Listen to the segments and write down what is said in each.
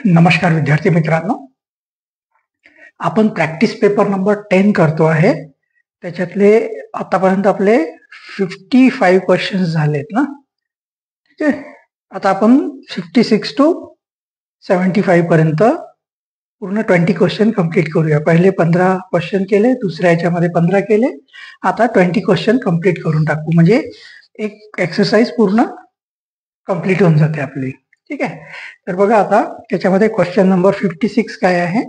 नमस्कार विद्यार्थी मित्रांनो, आपण प्रॅक्टिस पेपर नंबर 10 करतो आहे. त्याच्यातले आतापर्यंत आपले 55 क्वेश्चन्स झालेत ना. ठीक आहे, आता आपण 56 to 75 पर्यंत पूर्ण 20 क्वेश्चन कंप्लीट करूया. पहिले 15 क्वेश्चन केले, दुसऱ्या याच्यामध्ये 15 केले, आता 20 क्वेश्चन कंप्लीट करून टाकू, म्हणजे एक एक्सरसाइज पूर्ण कंप्लीट होऊन जाते आपली. ठीक आहे, तर बघा आता त्याच्यामध्ये क्वेश्चन नंबर 56 काय आहे.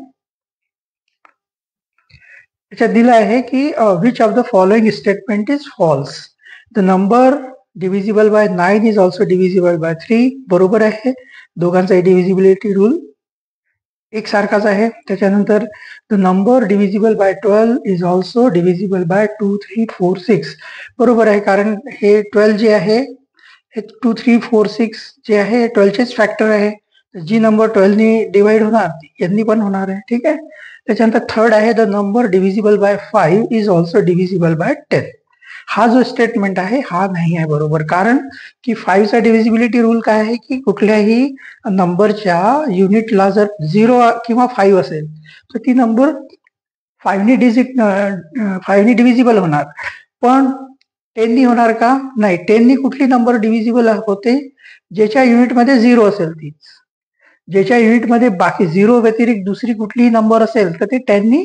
त्याच्यात दिलं आहे की which of the following statement is false. The number divisible by 9 is also divisible by 3. बरोबर आहे, दोघांचा डिव्हिजिबिलिटी रूल एकसारखाच आहे. त्याच्यानंतर the number divisible by 12 is also divisible by 2, 3, 4, 6. बरोबर आहे, कारण हे 12 जे आहे हे 2, 3, 4, 6 जे आहे 12चेच फॅक्टर आहे. जी नंबर 12 ने डिवाइड होणार यांनी पण होणार आहे. ठीक आहे, त्याच्यानंतर थर्ड आहे the number divisible bye 5 is also divisible bye 10. हा जो स्टेटमेंट आहे हा नाही आहे बरोबर, कारण की 5चा डिव्हिजिबिलिटी रूल काय आहे की कुठल्याही नंबरच्या युनिटला जर 0 किंवा 5 असेल तर ती नंबर 5ने डिव्हिजिबल होणार. पण 10 होणार का? नाही, 10 कुठली नंबर डिव्हिजिबल होते? ज्याच्या युनिटमध्ये 0 असेल तीच. ज्याच्या युनिटमध्ये बाकी 0 व्यतिरिक्त दुसरी कुठलीही नंबर असेल तर ते 10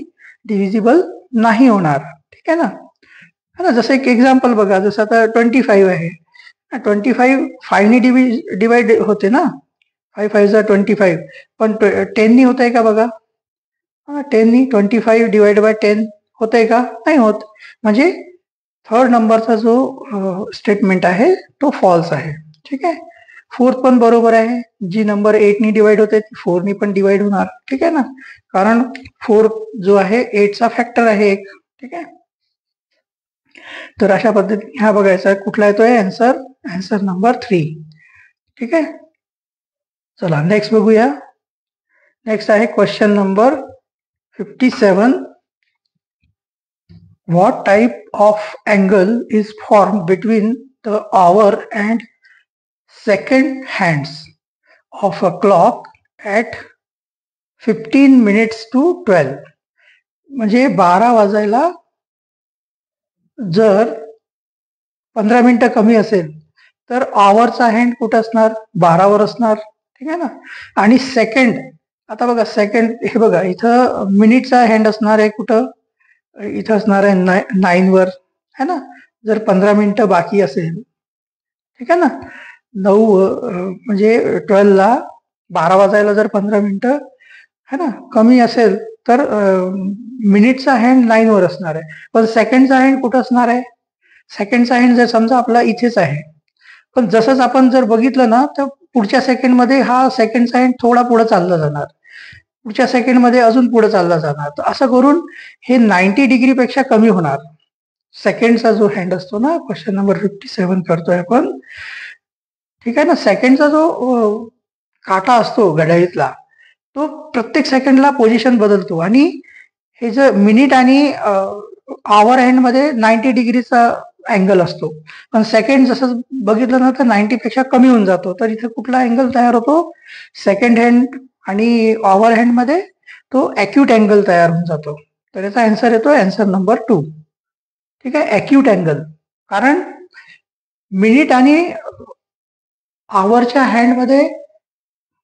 डिव्हिजिबल नाही होणार. ठीक आहे ना. जसं एक एक्झाम्पल बघा, जसं आता 25 आहे. 25 5ने डिवाइड होते ना, 5 5 25, पण 10 होत आहे का बघा. 10 25 डिवाइड बाय 10 होत आहे का? नाही होत. म्हणजे थर्ड नंबरचा जो स्टेटमेंट आहे तो फॉल्स आहे. ठीक आहे, फोर्थ पण बरोबर आहे. जी नंबर 8 डिवाइड होते ती 4 ने पण डिवाइड होणार. ठीक आहे ना, कारण 4 जो आहे 8चा फॅक्टर आहे एक. ठीक आहे, तर अशा पद्धतीने हा बघायचा कुठला येतोय आन्सर नंबर 3. ठीक आहे, चला नेक्स्ट बघूया. नेक्स्ट आहे question number 57. What type of angle is formed between the hour and second hands of a clock at 15 minutes to 12? म्हणजे 12 वाजायला जर 15 मिनिटं कमी असेल तर आवरचा हँड कुठं असणार? 12 वर असणार. ठीक आहे ना. आणि सेकंड, आता बघा सेकंड, हे बघा इथं मिनिटचा हँड असणार आहे कुठं? इथं असणार आहे 9 वर, है ना. जर 15 मिनिटं बाकी असेल, ठीक आहे ना, 9 म्हणजे 12 ला 12 वाजायला जर 15 मिनिटं है ना कमी असेल तर मिनिटचा हँड 9 वर असणार आहे. पण सेकंडचा हँड कुठं असणार आहे? सेकंडचा हँड जर समजा आपला इथेच आहे, पण जसंच आपण जर बघितलं ना तर पुढच्या सेकंड मध्ये हा सेकंडचा हँड थोडा पुढे चालला जाणार, पुढच्या सेकंड मध्ये अजून पुढे चालला जाणार. तर असं करून हे 90 डिग्री पेक्षा कमी होणार. सेकंडचा जो हँड असतो ना, क्वेश्चन नंबर 57 करतोय आपण. ठीक आहे ना, सेकंडचा जो काटा असतो घड्याळीतला तो प्रत्येक सेकंडला पोझिशन बदलतो, आणि हे जर मिनिट आणि आवर हँड मध्ये 90 डिग्रीचा अँगल असतो. पण सेकंड जसं बघितलं ना तर 90 पेक्षा कमी होऊन जातो. तर इथे कुठला अँगल तयार होतो? सेकंड हँड आणि आवर हँड मध्ये तो अॅक्यूट अँगल तयार होऊन जातो. तर याचा आन्सर येतो आन्सर नंबर 2. ठीक आहे, अॅक्यूट अँगल, कारण मिनिट आणि आवरच्या हँड मध्ये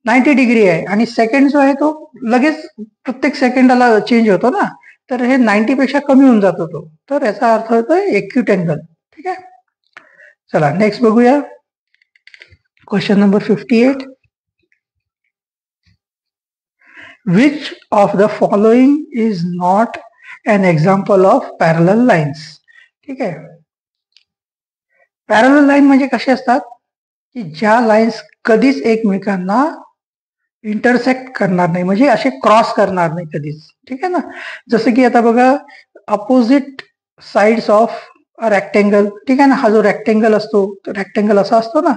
90 डिग्री आहे आणि सेकंड जो आहे तो लगेच प्रत्येक सेकंडाला चेंज होतो ना, तर हे 90 पेक्षा कमी होऊन जातो तो. तर याचा अर्थ होतोय एक्यूट अँगल. ठीक आहे, चला नेक्स्ट बघूया. Question number 58. Which of the following is not an example of parallel lines? ठीक आहे, पॅरलल लाईन म्हणजे कसे असतात की ज्या लाईन्स कधीच एकमेकांना इंटरसेक्ट करणार नाही, म्हणजे असे क्रॉस करणार नाही कधीच. ठीक आहे ना, जसं की आता बघा अपोजिट साइड्स ऑफ रेक्टेंगल. ठीक आहे ना, हा जो रेक्टेंगल असतो, रेक्टेंगल असा असतो ना,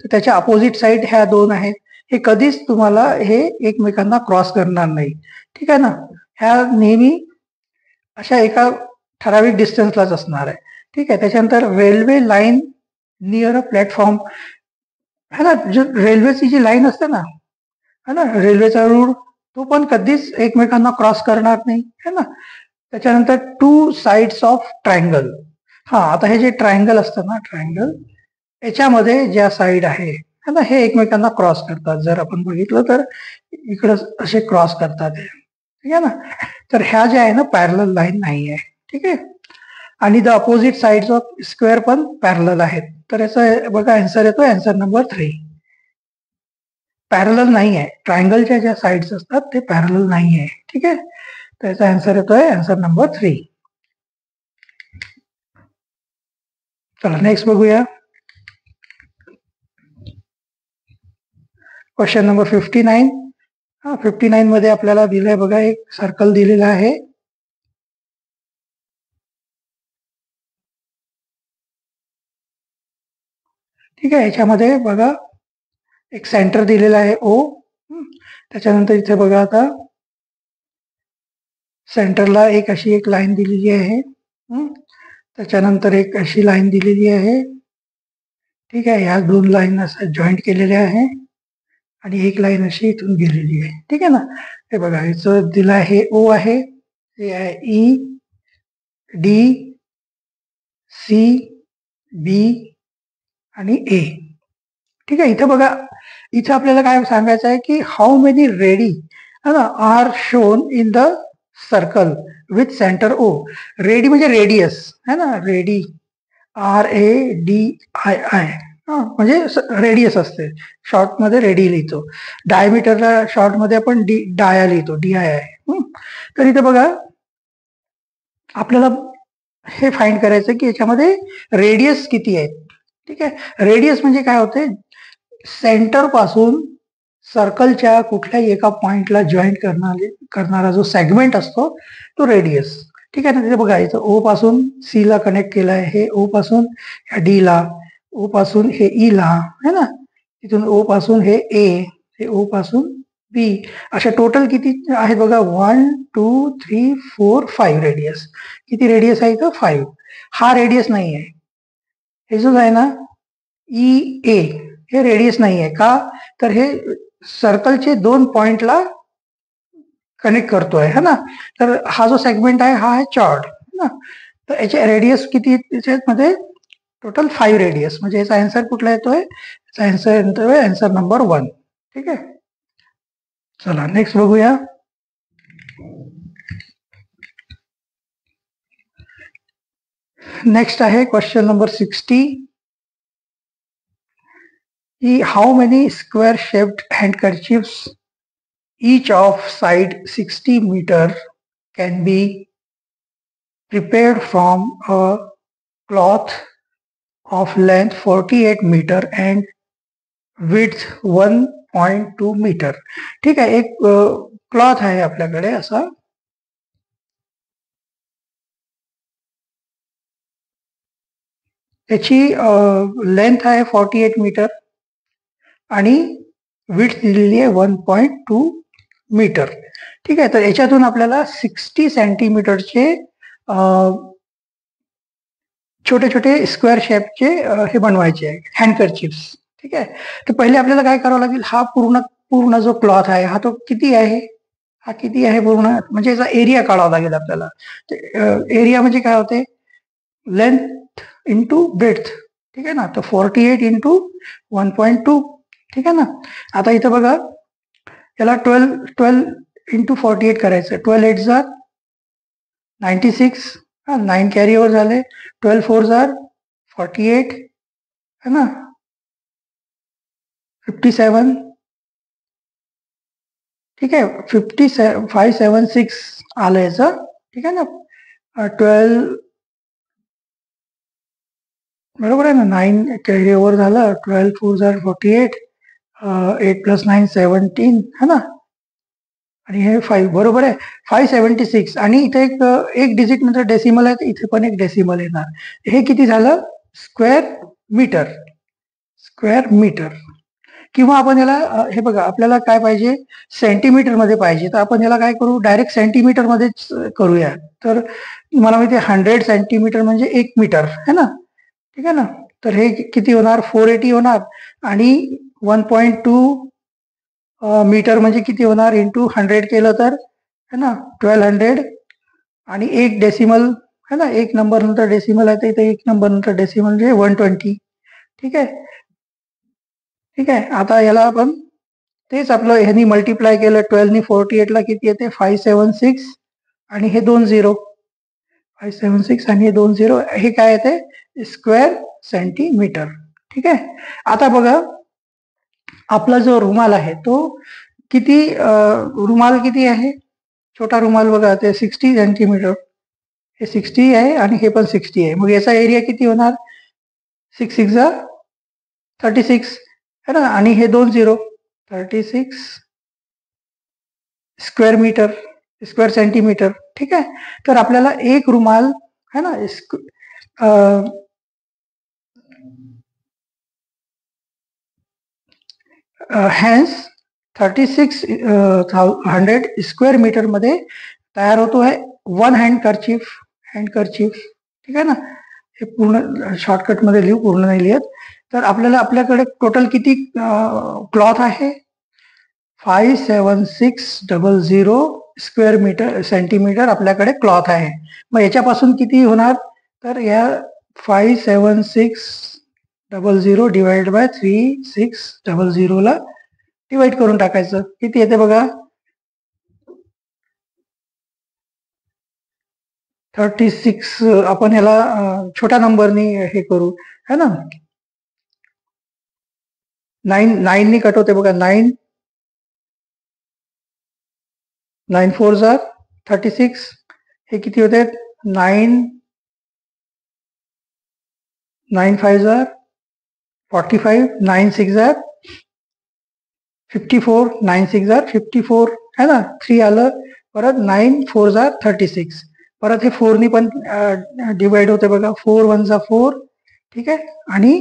तर त्याच्या अपोजिट साइड ह्या दोन आहेत. हे कधीच तुम्हाला हे एकमेकांना क्रॉस करणार नाही. ठीक आहे ना, ह्या नेहमी अशा एका ठराविक डिस्टन्सलाच असणार आहे. ठीक आहे, त्याच्यानंतर railway line near a platform है ना, जो रेल्वेची जी लाईन असते ना, है ना. रेल्वेचा रूळ तो पण कधीच एकमेकांना क्रॉस करणार नाही, है ना. त्याच्यानंतर टू साइड्स ऑफ ट्रायंगल. हा, आता हे जे ट्रायंगल असतं ना, ट्रायंगल याच्यामध्ये ज्या साइड आहे है ना, हे एकमेकांना क्रॉस करतात. जर आपण बघितलं तर इकडं असे क्रॉस करतात हे, ठीक आहे ना. तर ह्या ज्या आहे ना, पॅरलल लाईन नाही आहे, ठीक आहे. आणि the opposite sides of square पण पॅरलल आहेत. तर याचा बघा आन्सर येतो, आन्सर नंबर 3. पॅरलल नाही आहे. ट्रायंगलच्या ज्या साइड्स असतात ते पॅरलल नाही आहे, ठीक आहे. तर याचा आन्सर येतोय आन्सर नंबर 3. चला नेक्स्ट बघूया. Question number 59. 59 मध्ये आपल्याला दिलंय बघा, एक सर्कल दिलेला आहे. ठीक आहे. याच्यामध्ये बघा एक सेंटर दिलेला आहे ओ. त्याच्यानंतर इथे बघा आता सेंटरला एक अशी एक लाईन दिलेली आहे. त्याच्यानंतर एक अशी लाईन दिलेली आहे. ठीक आहे. ह्या दोन लाईन असं जॉईंट केलेल्या आहे आणि एक लाईन अशी इथून गेलेली आहे, ठीक आहे ना. हे बघा याचं दिलं आहे ओ आहे, हे आहे ई, डी, सी, बी आणि ए. ठीक आहे. इथं बघा, इथं आपल्याला काय सांगायचं आहे की how many radii are shown in the circle with centre O. Radii म्हणजे रेडियस है ना, रेडी RADII, म्हणजे रेडियस असते. शॉर्ट मध्ये रेडी लिहितो. डायमीटरला शॉर्ट मध्ये आपण डाया लिहितो, DII. तर इथे बघा आपल्याला हे फाइंड करायचं की याच्यामध्ये रेडियस किती आहे. ठीक आहे. रेडियस म्हणजे काय होते, सेंटर पासून सर्कलच्या कुठल्याही एका पॉइंटला जॉईंट करणारा जो सेगमेंट असतो तो रेडियस. ठीक आहे ना. तिथे बघा इथं ओ पासून सी ला कनेक्ट केलाय, हे ओ पासून डी ला, ओ पासून हे ई ला, है ना. तिथून ओ पासून हे ए, हे ओ पासून बी, अशा टोटल किती आहेत बघा, 1 2 3 4 5 रेडियस. किती रेडियस आहे इथं, 5. हा रेडियस नाही आहे. हे जो आहे ना ई ए, हे रेडियस नाही आहे. का, तर हे सर्कलचे 2 पॉइंटला कनेक्ट करतोय, है ना. तर हा जो सेगमेंट आहे हा आहे चॉर्ड, है ना. तर याचे रेडियस किती मध्ये, टोटल 5 रेडियस. म्हणजे याचा आन्सर कुठला येतोय, याचा आन्सर येतोय आन्सर नंबर 1. ठीक आहे. चला नेक्स्ट बघूया. नेक्स्ट आहे question number 60. How many square shaped handkerchiefs each of side 60 meter can be prepared from a cloth of length 48 meter and width 1.2 meter. ठीक आहे. एक क्लॉथ आहे आपल्याकडे असा, त्याची लेंथ आहे 48 मीटर आणि विड्थ दिलेली आहे 1.2 मीटर. ठीक आहे. तर याच्यातून आपल्याला 60 सेंटीमीटरचे छोटे छोटे स्क्वेअर शेपचे हे बनवायचे आहे, हँडकर्चिप्स. ठीक आहे. तर पहिले आपल्याला काय करावं लागेल, हा पूर्ण जो क्लॉथ आहे हा तो किती आहे, हा किती आहे पूर्ण, म्हणजे याचा एरिया काढावा लागेल आपल्याला. एरिया म्हणजे काय होते, लेंथ इंटू ब्रेथ. ठीक आहे ना. तर 48 इंटू 1.2. ठीक आहे ना. आता इथं बघा याला 12 इंटू 48 करायचं. 12 8 जार 96, 9 कॅरी ओव्हर झाले, 12 4 जार 48, है ना, 57. ठीक आहे. 576 आलं याचं. ठीक आहे ना. 12 बरोबर आहे ना, 9 कॅरी ओव्हर झालं, 12 4 जार 48, 8 प्लस 9 17, है ना. आणि हे 5 बरोबर आहे, 576. आणि इथे एक डिजिट नंतर डेसिमल आहे, इथे पण एक डेसिमल येणार. हे किती झालं, स्क्वेअर मीटर. Square metre. किंवा आपण याला हे बघा आपल्याला काय पाहिजे, सेंटीमीटर मध्ये पाहिजे, तर आपण याला काय करू, डायरेक्ट सेंटीमीटर मध्येच करूया. तर मला माहिती 100 सेंटीमीटर म्हणजे 1 मीटर, है ना. ठीक आहे ना. तर हे किती होणार, 480 होणार. आणि 1.2 मीटर म्हणजे किती होणार, इंटू 100 केलं तर है ना 1200, आणि एक डेसिमल है ना, एक नंबर नंतर डेसिमल आहे तर इथे एक नंबर नंतर डेसिमल म्हणजे 120. ठीक आहे, ठीक आहे. आता याला आपण तेच आपलं ह्यांनी मल्टिप्लाय केलं 12 नी 48 ला किती येते 576, आणि हे 2 झिरो 576 आणि हे 2 झिरो, हे काय येते स्क्वेअर सेंटीमीटर. ठीक आहे. आता बघा आपला जो रुमाल आहे तो किती, रुमाल किती आहे, छोटा रुमाल बघा ते 60 सेंटीमीटर, हे 60 आहे आणि हे पण 60 आहे. मग याचा एरिया किती होणार, 6 6 36 है ना, आणि हे 2 zero 36 square metre, square centimetre. ठीक आहे. तर आपल्याला एक रुमाल है ना हॅन्स 3600 स्क्वेअर मीटर मध्ये तयार होतो आहे 1 हँड कर्चीफ. हँड कर्चीफ, ठीक आहे ना. हे पूर्ण शॉर्टकट मध्ये लिहू, पूर्ण नाही लिहत. तर आपल्याला आपल्याकडे टोटल किती क्लॉथ आहे, 57600 स्क्वेअर मीटर सेंटीमीटर आपल्याकडे क्लॉथ आहे. मग याच्यापासून किती होणार, तर या 57600 डिवाइड बाय 3600 ला डिवाइड करून टाकायचं, किती येते बघा 36. आपण ह्याला छोट्या नंबरनी हे करू है ना, 9 नी कट होते बघा, 9 9 4 जार 36, हे किती होते 9 9 5 जार 45, 9 6 जार 54, 9 6 जार 54 है ना, 3 आलं, परत 9 4 जार 36, परत हे 4 नी पण डिवाइड होते बघा, 4 1 जा 4, ठीक आहे, आणि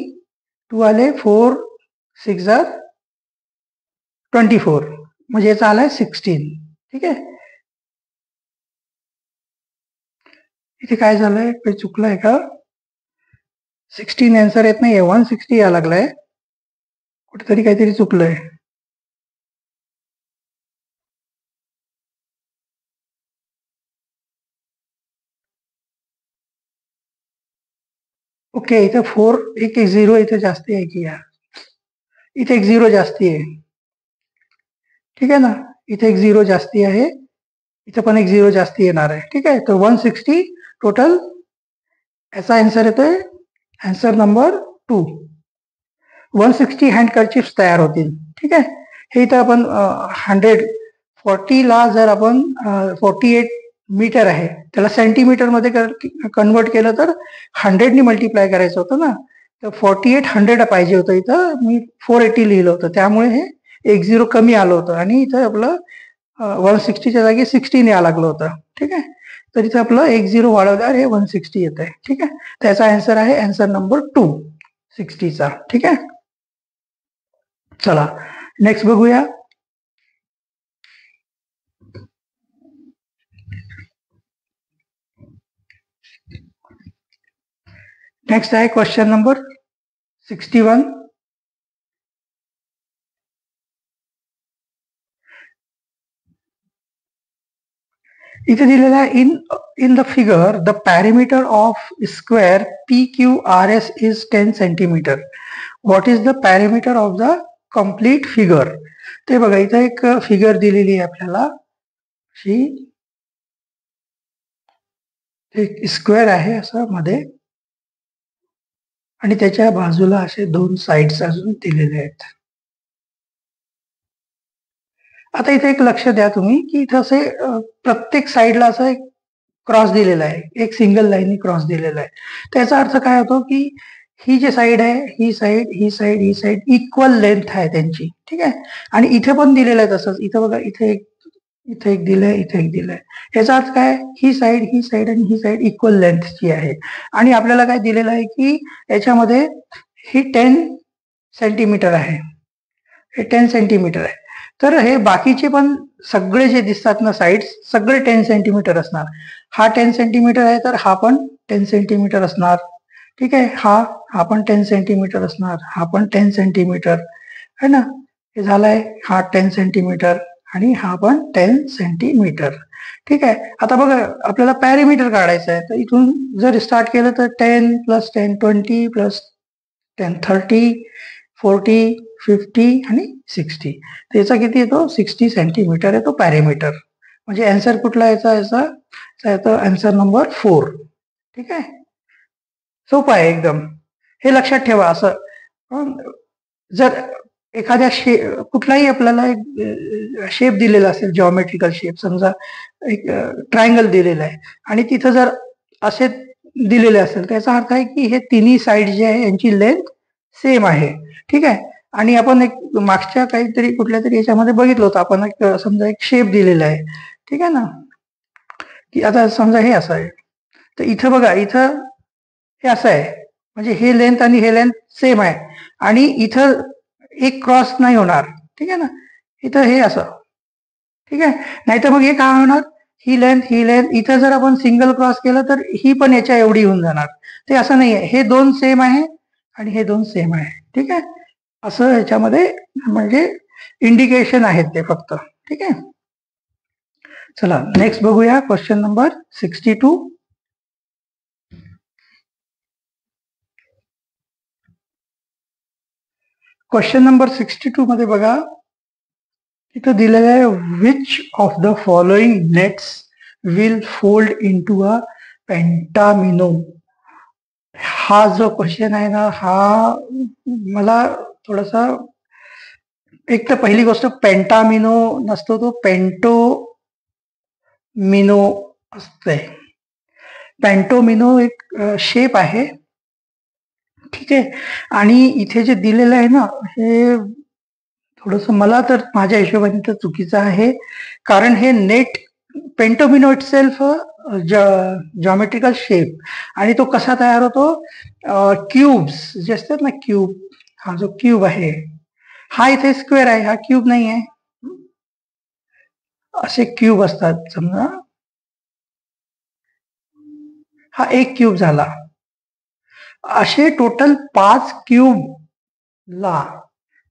2 आले, 4 6 जार 24, म्हणजे याचा आलाय 16. ठीक आहे. इथे काय झालंय, काही चुकलंय का, 16 आन्सर येत नाहीये, 160 या लागलाय, कुठेतरी काहीतरी चुकलंय. ओके, इथे 4 एक 0 इथे जास्ती आहे की यार, इथे एक 0 जास्ती आहे. ठीक आहे ना, इथे एक 0 जास्ती आहे, इथे पण एक 0 जास्ती येणार आहे. ठीक आहे. तर 160 टोटल याचा आन्सर येतोय, आन्सर नंबर 2. 160 हँड कर्चिफ्स तयार होतील. ठीक आहे. हे इथं आपण 140 ला जर आपण 48 मीटर आहे त्याला सेंटीमीटर मध्ये कन्वर्ट केलं तर 100 नी मल्टिप्लाय करायचं होतं ना, तर 4800 पाहिजे होतं, इथं मी 480 लिहिलं होतं, त्यामुळे हे एक 0 कमी आलं होतं आणि इथं आपलं 160च्या जागी 16 यावं लागलं होतं. ठीक आहे. तर इथं आपलं एक 0 वाढवल्यावर हे 160 येत आहे. ठीक आहे. त्याचा आन्सर आहे आन्सर नंबर 2 60चा. ठीक आहे. चला नेक्स्ट बघूया. नेक्स्ट आहे क्वेश्चन नंबर 61. इथे दिलेला आहे in the figure the perimeter of square PQRS is 10 centimetre. What is the perimeter of the complete figure. ते बघा इथे एक फिगर दिलेली आहे आपल्याला, एक स्क्वेअर आहे असं मध्ये, आणि त्याच्या बाजूला असे 2 साइड्स अजून दिलेले आहेत. आता इथे एक लक्ष द्या तुम्ही की इथे असे प्रत्येक साइडला असं एक क्रॉस दिलेला आहे, एक सिंगल लाईन क्रॉस दिलेला आहे. त्याचा अर्थ काय होतो की ही जी साइड आहे, ही साइड ही साइड ही साइड इक्वल लेंथ आहे त्यांची. ठीक आहे. आणि इथे पण दिलेलं आहे तसंच, इथे बघा इथे एक दिलंय, इथे एक दिलंय. याचा अर्थ काय, ही साइड आणि ही साइड इक्वल लेंथची आहे. आणि आपल्याला काय दिलेलं आहे की याच्यामध्ये ही 10 सेंटीमीटर आहे, हे 10 सेंटीमीटर आहे. तर हे बाकीचे पण सगळे जे दिसतात ना साइड्स, सगळे 10 सेंटीमीटर असणार. हा 10 सेंटीमीटर आहे तर हा पण 10 सेंटीमीटर असणार. ठीक आहे. हा पण 10 सेंटीमीटर असणार, हा पण 10 सेंटीमीटर है ना. हे झालाय, हा 10 सेंटीमीटर आणि हा पण 10 सेंटीमीटर. ठीक आहे. आता बघा आपल्याला पॅरिमीटर काढायचं आहे, तर इथून जर स्टार्ट केलं तर 10 + 10 20 + 10 30 40 50 आणि 60. त्याचा किती येतो? 60 सेंटीमीटर येतो पॅरिमीटर. म्हणजे आन्सर कुठला याचा येतो आन्सर नंबर 4. ठीक आहे. सोपं आहे एकदम. हे लक्षात ठेवा. असं जर एखाद्या कुठलाही आपल्याला एक शेप दिलेला असेल, जॉमेट्रिकल शेप, समजा एक ट्रायंगल दिलेला आहे आणि तिथं जर असे दिलेले असेल, त्याचा अर्थ आहे की हे तिन्ही साइड जे आहे यांची लेंथ सेम आहे. ठीक आहे. आणि आपण एक मागच्या काहीतरी कुठल्या तरी याच्यामध्ये बघितलं होतं आपण, एक समजा एक शेप दिलेला आहे. ठीक आहे ना, की आता समजा हे असं आहे, तर इथं बघा, इथं हे असं आहे, म्हणजे हे लेंथ आणि हे लेंथ सेम आहे आणि इथं एक क्रॉस नाही होणार. ठीक आहे ना, इथं हे असं. ठीक आहे. नाहीतर मग हे काय होणार, ही लेंथ इथं जर आपण सिंगल क्रॉस केलं तर ही पण याच्या एवढी होऊन जाणार. ते असं नाहीये, हे दोन सेम आहे आणि हे दोन सेम आहे. ठीक आहे. असं ह्याच्यामध्ये म्हणजे इंडिकेशन आहेत ते फक्त. ठीक आहे. चला नेक्स्ट बघूया क्वेश्चन नंबर 62. क्वेश्चन नंबर 62 मध्ये बघा, इथं दिलेलं आहे, which of the following nets will fold into a pentomino. हा जो क्वेश्चन आहे ना, हा मला थोडासा, एक तर पहिली गोष्ट पेंटामिनो नसतो, तो पेंटोमिनो असते. पेंटोमिनो एक शेप आहे. ठीक आहे. आणि इथे जे दिलेलं आहे ना, हे थोडस मला तर माझ्या हिशोबाने तर चुकीचं आहे. कारण हे net pentomino itself geometrical shape, आणि तो कसा तयार होतो, क्यूब्स जे असतात ना, क्यूब, हा जो क्यूब आहे हा इथे स्क्वेअर आहे, हा क्यूब नाही आहे. असे क्यूब असतात. समजा हा एक क्यूब झाला. असे टोटल 5 क्यूबला,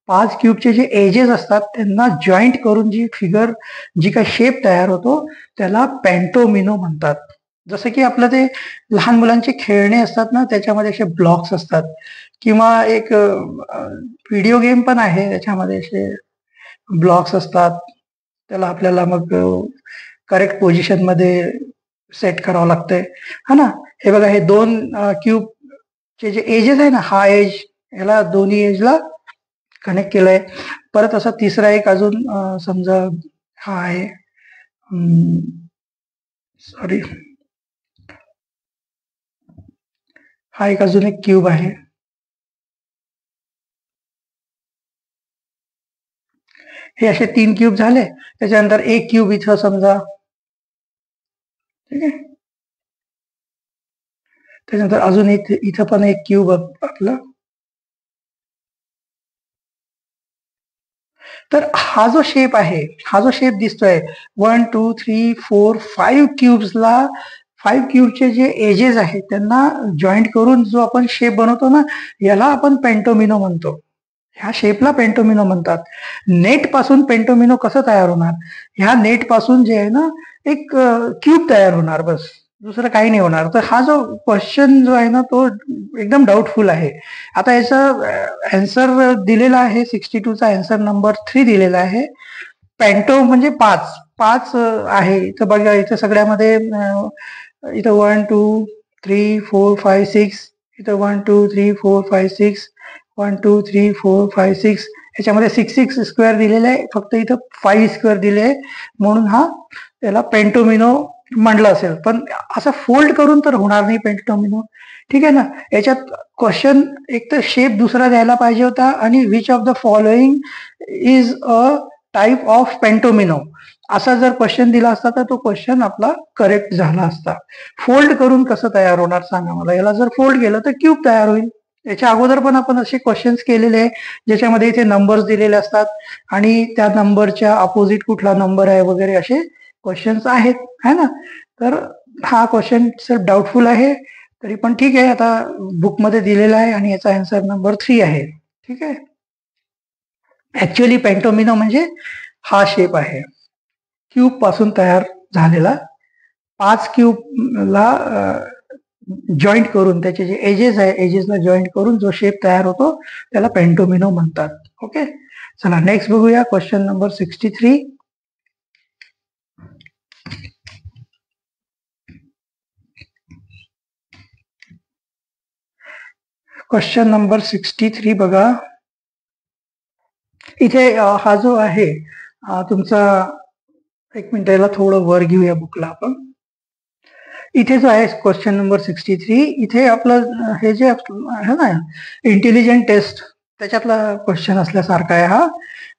5 क्यूबचे जे एजेस असतात त्यांना जॉईंट करून जी फिगर, जी काही शेप तयार होतो, त्याला पेंटोमिनो म्हणतात. जसं की आपलं ते लहान मुलांचे खेळणे असतात ना, त्याच्यामध्ये असे ब्लॉक्स असतात, किंवा एक व्हिडिओ गेम पण आहे त्याच्यामध्ये असे ब्लॉक्स असतात. त्याला आपल्याला मग करेक्ट पोझिशन मध्ये सेट करावं लागतंय. हा ना. हे बघा, हे दोन क्यूबचे जे एजेस आहे ना, हा एज, याला दोन्ही एजला कनेक्ट केलंय. परत असा तिसरा एक अजून समजा हा आहे, सॉरी, हा एक अजून एक क्यूब आहे. हे असे 3 क्यूब झाले. त्याच्यानंतर एक क्यूब इथं समजा. ठीक आहे. त्याच्यानंतर अजून एक इथं पण एक क्यूब आपला. तर हा जो शेप आहे, हा जो शेप दिसतोय, 1 2 3 4 5 क्यूब्सला, 5 क्यूबचे जे एजेस आहेत त्यांना जॉईंट करून जो आपण शेप बनवतो ना, याला आपण पेंटोमिनो म्हणतो. ह्या शेपला पेंटोमिनो म्हणतात. नेट पासून पेंटोमिनो कसं तयार होणार, ह्या नेट पासून जे आहे ना, एक क्यूब तयार होणार, बस, दुसरं काही नाही होणार. तर हा जो क्वेश्चन जो आहे ना, तो एकदम डाऊटफुल आहे. आता याचा आन्सर दिलेला आहे, 62 चा आन्सर नंबर 3 दिलेला आहे. पेंटो म्हणजे 5 5 आहे इथं बघा. इथं सगळ्यामध्ये इथं 1 2 3 4 5 6, इथं 1 2 3 4 5 6, 1 2 3 4 5 6, ह्याच्यामध्ये 6 6 स्क्वेअर दिलेले आहे, फक्त इथं 5 स्क्वेअर दिले आहे, म्हणून हा त्याला पेंटोमिनो म्हणलं असेल. पण असं फोल्ड करून तर होणार नाही पेंटोमिनो. ठीक आहे ना. याच्यात क्वेश्चन एक तर शेप दुसरा द्यायला पाहिजे होता, आणि which of the following is a type of pentomino, असा जर क्वेश्चन दिला असता तर तो क्वेश्चन आपला करेक्ट झाला असता. फोल्ड करून कसं तयार होणार सांगा मला. याला जर फोल्ड केलं तर क्यूब तयार होईल. याच्या अगोदर पण आपण असे क्वेश्चन्स केलेले आहे, ज्याच्यामध्ये इथे नंबर्स दिलेले असतात आणि त्या नंबरच्या अपोजिट कुठला नंबर आहे वगैरे, असे क्वेश्चन्स आहेत, है ना. तर हा क्वेश्चन सिर्फ डाऊटफुल आहे, तरी पण ठीक आहे. आता बुकमध्ये दिलेला आहे आणि याचा आन्सर नंबर 3 आहे. ठीक आहे. ऍक्च्युअली पेंटोमिनो म्हणजे हा शेप आहे, क्यूब पासून तयार झालेला. 5 क्यूबला जॉईंट करून त्याचे जे एजेस आहे, एजेसला जॉईंट करून जो शेप तयार होतो त्याला पेंटोमिनो म्हणतात. ओके, चला नेक्स्ट बघूया क्वेश्चन नंबर 63. क्वेश्चन नंबर 63 बघा. इथे हा जो आहे तुमचा, एक मिनिट याला थोडं वर घेऊया बुकला आपण. इथे जो आहे क्वेश्चन नंबर 63, इथे आपलं हे जे आहे ना इंटेलिजंट टेस्ट, त्याच्यातला क्वेश्चन असल्यासारखा आहे हा.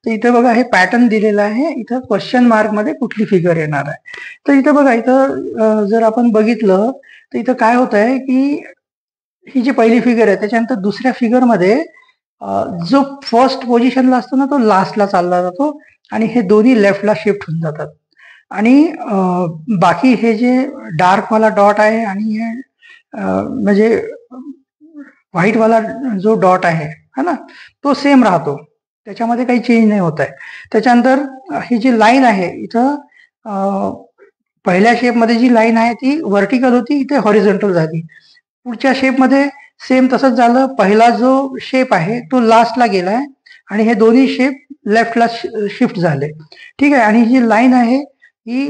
तर इथे बघा हे पॅटर्न दिलेला आहे, इथं क्वेश्चन मार्क मध्ये कुठली फिगर येणार आहे. तर इथं बघा, इथं जर आपण बघितलं तर इथं काय होत आहे की ही जी पहिली फिगर आहे त्याच्यानंतर दुसऱ्या फिगर मध्ये जो फर्स्ट पोझिशनला असतो ना तो लास्टला चालला जातो आणि हे दोन्ही लेफ्टला शिफ्ट होऊन जातात. आणि बाकी हे जे डार्क वाला डॉट आहे आणि हे म्हणजे व्हाईट वाला जो डॉट आहे ना तो सेम राहतो, त्याच्यामध्ये काही चेंज नाही होत आहे. त्याच्यानंतर ही जी लाईन आहे इथं पहिल्या शेपमध्ये जी लाईन आहे ती व्हर्टिकल होती, इथे हॉरिझॉन्टल झाली. पुढच्या शेपमध्ये सेम तसंच झालं, पहिला जो शेप आहे तो लास्टला गेलाय आणि हे दोन्ही शेप लेफ्टला शिफ्ट झाले. ठीक आहे, आणि जी लाईन आहे ही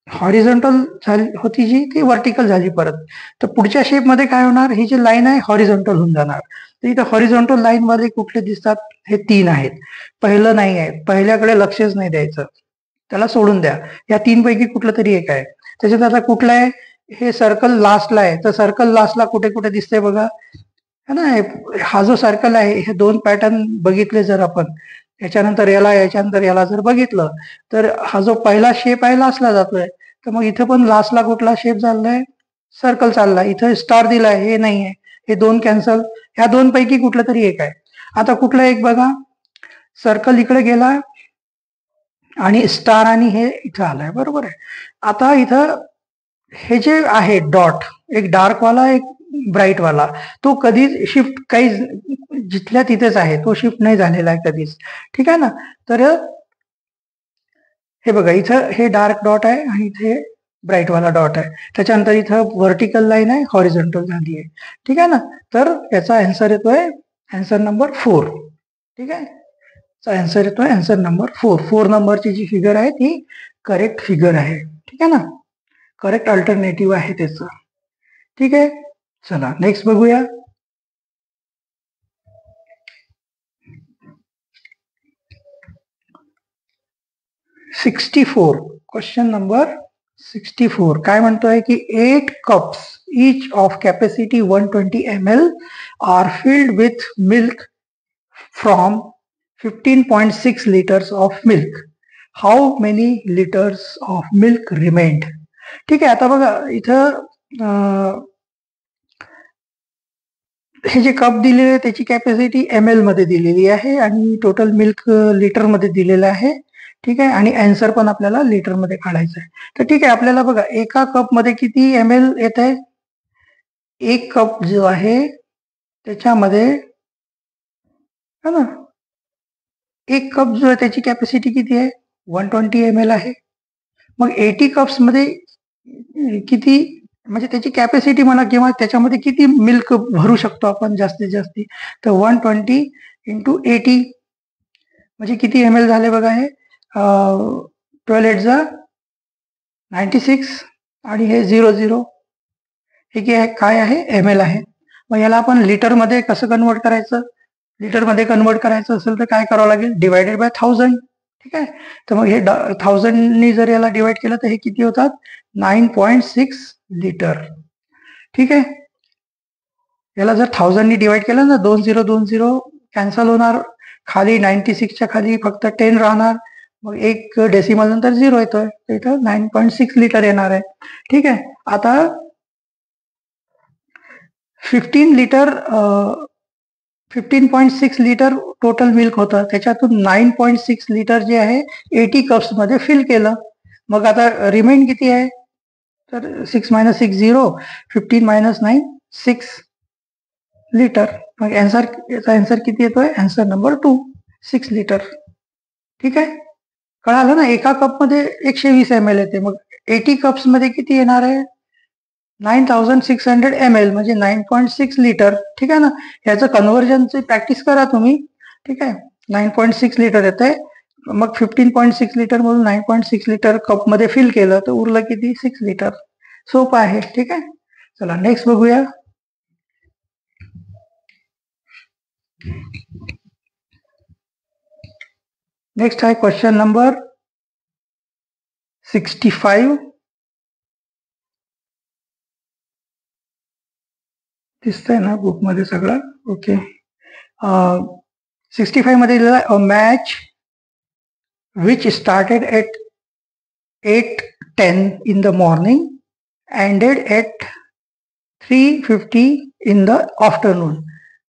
हॉरिझॉन्टल झाली होती जी ती व्हर्टिकल झाली परत. तर पुढच्या शेपमध्ये काय होणार, ही जी लाईन आहे हॉरिझॉन्टल होऊन जाणार. तर इथं हॉरिझॉन्टल लाईन मध्ये कुठले दिसतात, हे 3 आहेत. पहिलं नाही आहे, पहिल्याकडे लक्षच नाही द्यायचं, त्याला सोडून द्या. या 3 पैकी कुठलं तरी एक आहे. त्याच्यात आता कुठलं आहे, हे सर्कल लास्टला आहे, तर सर्कल लास्टला कुठे कुठे दिसतंय बघा है ना. हा जो सर्कल आहे, हे 2 पॅटर्न बघितले जर आपण, याच्यानंतर याला जर बघितलं तर हा जो पहिला शेप आहे लास्टला जातोय, तर मग इथं पण लास्टला कुठला शेप चाललाय, सर्कल चाललाय. इथं स्टार दिलाय, हे नाही आहे, हे 2 कॅन्सल. ह्या 2 पैकी कुठलं तरी एक आहे. आता कुठलं एक बघा, सर्कल इकडे गेला आणि स्टार आणि हे इथं आलाय, बरोबर आहे. आता इथं हे जे आहे डॉट, एक डार्क वाला एक ब्राईट वाला, तो कधीच शिफ्ट काही जिथल्या तिथेच आहे, तो शिफ्ट नाही झालेला आहे कधीच. ठीक आहे ना. तर हे बघा, इथं हे डार्क डॉट आहे आणि इथे ब्राईट वाला डॉट आहे. त्याच्यानंतर इथं व्हर्टिकल लाईन आहे, हॉरिझॉन्टल झाली आहे. ठीक आहे ना. तर याचा आन्सर येतोय आन्सर नंबर 4. ठीक आहे, आन्सर येतोय आन्सर नंबर 4. 4 नंबरची जी फिगर आहे ती करेक्ट फिगर आहे. ठीक आहे ना, करेक्ट अल्टरनेटिव्ह आहे त्याचं. ठीक आहे, चला नेक्स्ट बघूया. क्वेश्चन नंबर 64 काय म्हणतोय की 8 cups each of capacity 120 ml are filled with milk from 15.6 liters of milk. How many liters of milk remained? ठीक आहे, आता बघा इथं हे जे कप दिलेले त्याची कॅपॅसिटी ml मध्ये दिलेली आहे आणि टोटल मिल्क लिटर मध्ये दिलेलं आहे. ठीक आहे, आणि आन्सर पण आपल्याला लिटर मध्ये काढायचं आहे. तर ठीक आहे, आपल्याला बघा एका कप मध्ये किती ml येत आहे. एक कप जो आहे त्याच्यामध्ये है ना, एक कप जो आहे त्याची कॅपॅसिटी किती आहे, 120 ml आहे. मग 80 कप्स मध्ये किती, म्हणजे त्याची कॅपॅसिटी म्हणा किंवा त्याच्यामध्ये किती मिल्क भरू शकतो आपण जास्तीत जास्ती, तर 120 इंटू 80 म्हणजे किती ml झाले बघा. हे 12 8 96 आणि हे 00, हे काय आहे, ml आहे. मग याला आपण लिटर मध्ये कसं कन्वर्ट करायचं, लिटर मध्ये कन्वर्ट करायचं असेल तर काय करावं लागेल, डिवायडेड बाय 1000. ठीक आहे, तर मग हे 1000 नी जर याला डिवाइड केलं तर हे किती होतात, 9.6 लिटर. ठीक आहे, याला जर 1000 नी डिवाइड केलं ना, 2020 कॅन्सल होणार, खाली 96 च्या खाली फक्त 10 राहणार, मग एक डेसिमल नंतर 0 येतोय, तर इथं 9.6 लिटर येणार आहे. ठीक आहे, आता 15.6 लिटर टोटल मिल्क होतं, त्याच्यातून 9.6 लिटर जे आहे 80 कप्स मध्ये फिल केलं. मग आता रिमेंड किती आहे, तर 6 - 6 0, 15 - 9 6 लिटर. मग याचा आन्सर किती येतोय, आन्सर नंबर 2. 6 लिटर. ठीक आहे, कळालं ना. एका कपमध्ये 120 ml येते, मग 80 कप्स मध्ये किती येणार आहे? 9600 ml म्हणजे 9.6 लिटर. ठीक आहे ना. ह्याचं कन्व्हर्जनची प्रॅक्टिस करा तुम्ही. ठीक आहे, 9.6 लिटर येते. मग 15.6 लिटर मधून 9.6 लिटर कप मध्ये फिल केलं तर उरलं किती? 6 लिटर. सोपं आहे. ठीक आहे, चला नेक्स्ट बघूया. नेक्स्ट आहे क्वेश्चन नंबर 65. दिसतंय ना बुक मध्ये सगळं? ओके. 65 मध्ये दिलेला आहे, अ match which started at 8:10 in the morning ended at 3:50 in the afternoon.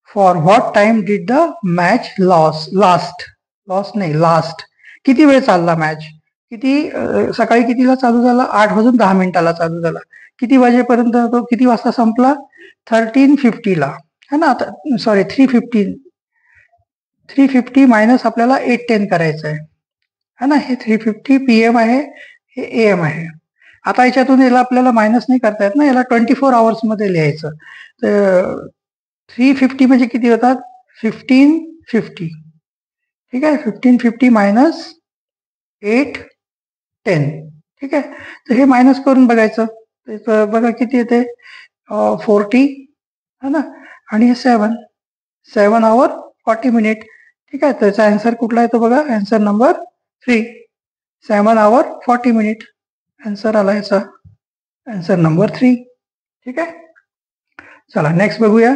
For what time did the match last? किती वेळ चालला मॅच? किती सकाळी कितीला चालू झाला? 8:10 चालू झाला. किती वाजेपर्यंत तो, किती वाजता संपला? 13:50 ला, है ना. आता सॉरी 350 मायनस आपल्याला 8:10 करायचं आहे ना. हे 350 PM आहे, हे AM आहे. आता याच्यातून याला आपल्याला मायनस नाही करता येत ना, याला 24 आवर्स मध्ये लिहायचं. तर 350 म्हणजे किती होतात? 1550. ठीक आहे, 1550 मायनस 8:10. ठीक आहे, तर हे मायनस करून बघायचं. तर बघा किती येते? 40 है ना, आणि हे 7 आवर 40 मिनिट. ठीक आहे, त्याचा आन्सर कुठला येतो बघा? आन्सर नंबर 3, 7 आवर 40 मिनिट. आन्सर आला याचा, आन्सर नंबर 3. ठीक आहे, चला नेक्स्ट बघूया.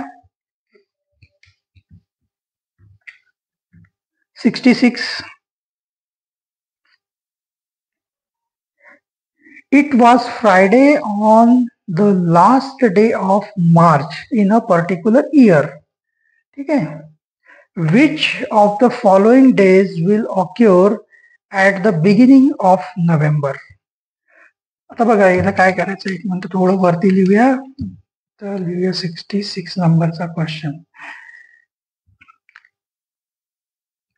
66. It was Friday on the last day of March in a particular year. ठीक आहे, which of the following days will occur at the beginning of November? आता बघा याला काय करायचं, एक मिनिट थोडं वरती लिहूया. तर लिहूया 66 नंबरचा question.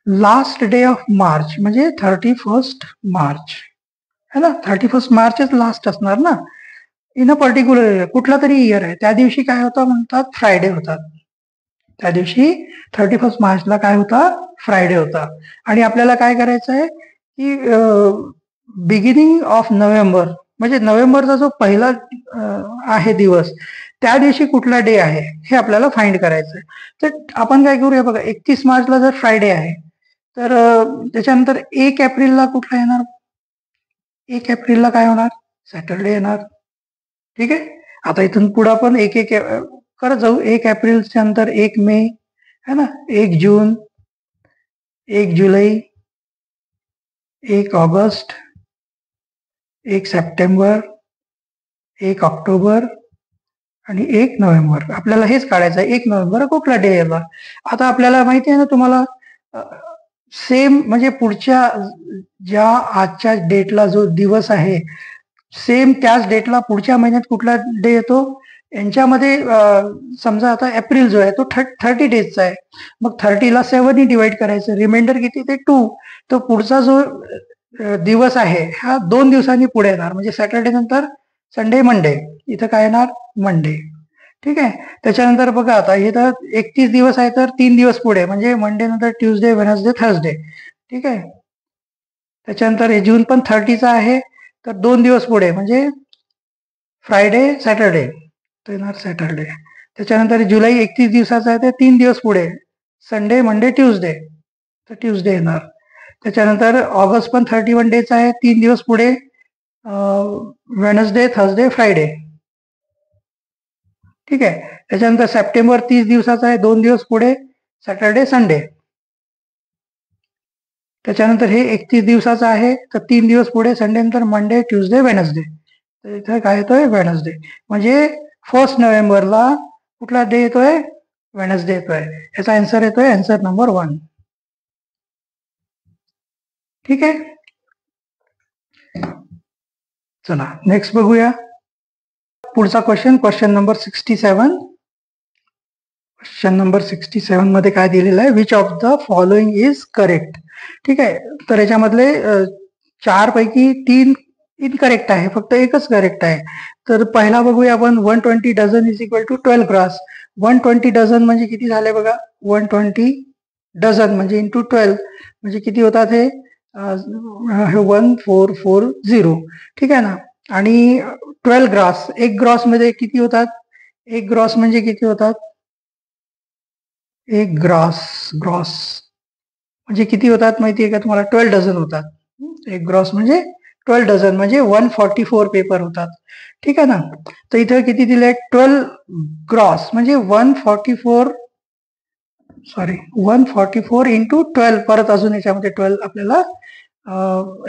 Last day of March म्हणजे 31 मार्च है ना. 31 मार्चच लास्ट असणार ना. इन अ पर्टिक्युलर कुठला तरी इयर आहे, त्या दिवशी काय होता म्हणतात? फ्रायडे होतात. त्या दिवशी 31 मार्चला काय होता? फ्रायडे होता. आणि आपल्याला काय करायचं आहे की बिगिनिंग ऑफ नोव्हेंबर म्हणजे नोव्हेंबरचा जो पहिला आहे दिवस, त्या दिवशी कुठला डे आहे हे आपल्याला फाइंड करायचं आहे. तर आपण काय करूया बघा, 31 मार्चला जर फ्रायडे आहे तर त्याच्यानंतर 1 एप्रिलला कुठला येणार? 1 एप्रिलला काय होणार? सॅटरडे येणार. ठीक आहे, आता इथून पुढे पण एक एक करत जाऊ. 1 एप्रिलच्या नंतर 1 मे है ना, 1 जून, 1 जुलै, 1 ऑगस्ट, 1 सप्टेंबर, 1 ऑक्टोबर आणि 1 नोव्हेंबर. आपल्याला हेच काढायचं आहे, 1 नोव्हेंबर कुठला डे येणार. आता आपल्याला माहिती आहे ना तुम्हाला, सेम म्हणजे पुढच्या ज्या आजच्या डेटला जो दिवस आहे, सेम त्याच डेटला पुढच्या महिन्यात कुठला डे येतो. यांच्यामध्ये समजा आता एप्रिल जो आहे तो 30 डेजचा आहे, मग 30ला 7 डिवाइड करायचं, रिमाइंडर किती? ते 2. तो पुढचा जो दिवस आहे हा 2 दिवसांनी पुढे येणार, म्हणजे सॅटर्डे नंतर संडे, मंडे. इथं काय येणार? मंडे. ठीक आहे, त्याच्यानंतर बघा आता हे तर 31 दिवस आहे तर 3 दिवस पुढे, म्हणजे मंडे नंतर ट्युजडे, वेनसडे, थर्सडे. ठीक आहे, त्याच्यानंतर हे जून पण 30चा आहे तर 2 दिवस पुढे, म्हणजे फ्रायडे, सॅटरडे, तर येणार सॅटरडे. त्याच्यानंतर जुलै 31 दिवसाचा आहे ते 3 दिवस पुढे, संडे, मंडे, ट्युजडे, तर ट्युजडे येणार. त्याच्यानंतर ऑगस्ट पण 31 डेचा आहे, 3 दिवस पुढे, वेनसडे, थर्सडे, फ्रायडे. ठीक आहे, त्याच्यानंतर सप्टेंबर 30 दिवसाचा आहे, 2 दिवस पुढे, सॅटरडे, संडे. त्याच्यानंतर हे 31 दिवसाचा आहे तर 3 दिवस पुढे, संडे नंतर मंडे, ट्युजडे, वेनसडे. तर इथे काय येतोय? वेनसडे. म्हणजे 1 नोव्हेंबरला कुठला डे येतोय? वेनसडे येतोय. याचा आन्सर येतोय आन्सर नंबर 1. ठीक आहे, चला नेक्स्ट बघूया पुढचा question. Question number 67. Question number 67 मध्ये काय दिलेलं आहे, which of the following is correct. ठीक आहे, तर याच्यामधले 4 पैकी 3 इनकरेक्ट आहे, फक्त एकच करेक्ट आहे. तर पहिला बघूया आपण, 120 dozen is equal to 12 gross. 120 dozen म्हणजे किती झाले बघा, 120 डझन म्हणजे इंटू 12 म्हणजे किती होतात हे 1440. ठीक आहे ना. आणि 12 ग्रास, एक ग्रॉस मध्ये किती होतात, एक ग्रॉस म्हणजे किती होतात, एक ग्रॉस ग्रॉस म्हणजे किती होतात माहिती आहे का तुम्हाला, 12 डझन होतात. एक ग्रॉस म्हणजे 12 डझन म्हणजे 144 पेपर होतात. ठीक आहे ना. तर इथं किती दिले, 12 ग्रॉस म्हणजे 144, सॉरी 144 इंटू 12, परत अजून याच्यामध्ये 12 आपल्याला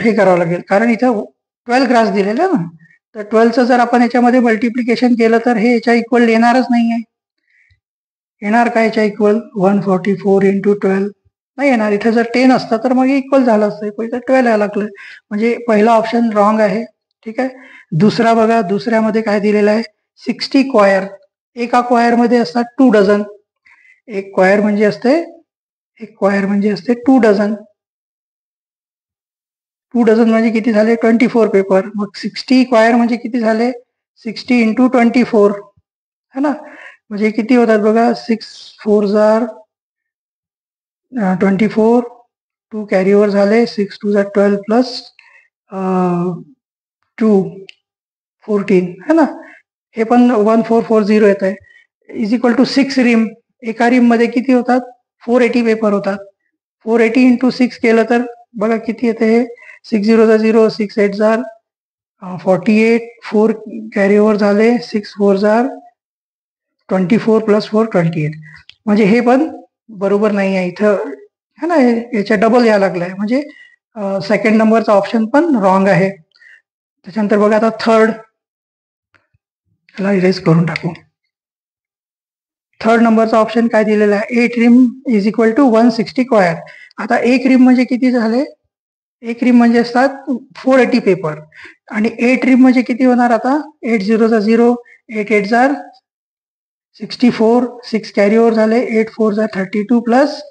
हे करावं लागेल, कारण इथं 12 ग्रास दिलेलं ना. तर 12चं जर आपण याच्यामध्ये मल्टिप्लिकेशन केलं तर हे याच्या इक्वल येणारच नाहीये. येणार का याच्या इक्वल 144 इंटू 12, नाही येणार. इथे जर 10 असतं तर मग इक्वल झालं असतं, इथं 12 यायला लागलं, म्हणजे पहिला ऑप्शन रॉंग आहे. ठीक आहे. दुसरा बघा, दुसऱ्यामध्ये काय दिलेलं आहे, 60 क्वायर. एका क्वायर मध्ये असतात 2 डझन. एक क्वायर म्हणजे असते, एक क्वायर म्हणजे असते 2 डझन. 2 डझन म्हणजे किती झाले, 24 पेपर. मग 60 क्वायर म्हणजे किती झाले, 60 इंटू 24 है ना. म्हणजे किती होतात बघा, 6 4 जार 24, 2 कॅरी ओव्हर झाले, 6 2 जार 12 प्लस 2 14 है ना. हे पण 1440 येत आहे, इज इक्वल टू 6 रिम. एका रिम मध्ये किती होतात, 480 पेपर होतात. 480 इंटू 6 केलं तर बघा किती येते, हे 6 0 जार 0, 6 8 जार 48, 4 कॅरी ओव्हर झाले, 6 4 जार 24 प्लस 4 28. म्हणजे हे पण बरोबर नाही आहे इथं है ना, याच्या डबल यायला लागलाय, म्हणजे सेकंड नंबरचा ऑप्शन पण रॉंग आहे. त्याच्यानंतर बघा आता थर्ड, ह्याला इरेज करून टाकू. थर्ड नंबरचा ऑप्शन काय दिलेला आहे, 8 रिम इज इक्वल टू 160 क्वायर. आता एक रिम म्हणजे किती झाले, एक रिम म्हणजे असतात 480 पेपर, आणि 8 रिम म्हणजे किती होणार, आता 8 0 जार 0, 8 8 जार 64, 6 कॅरी ओव्हर झाले, 8 4 जार 32 प्लस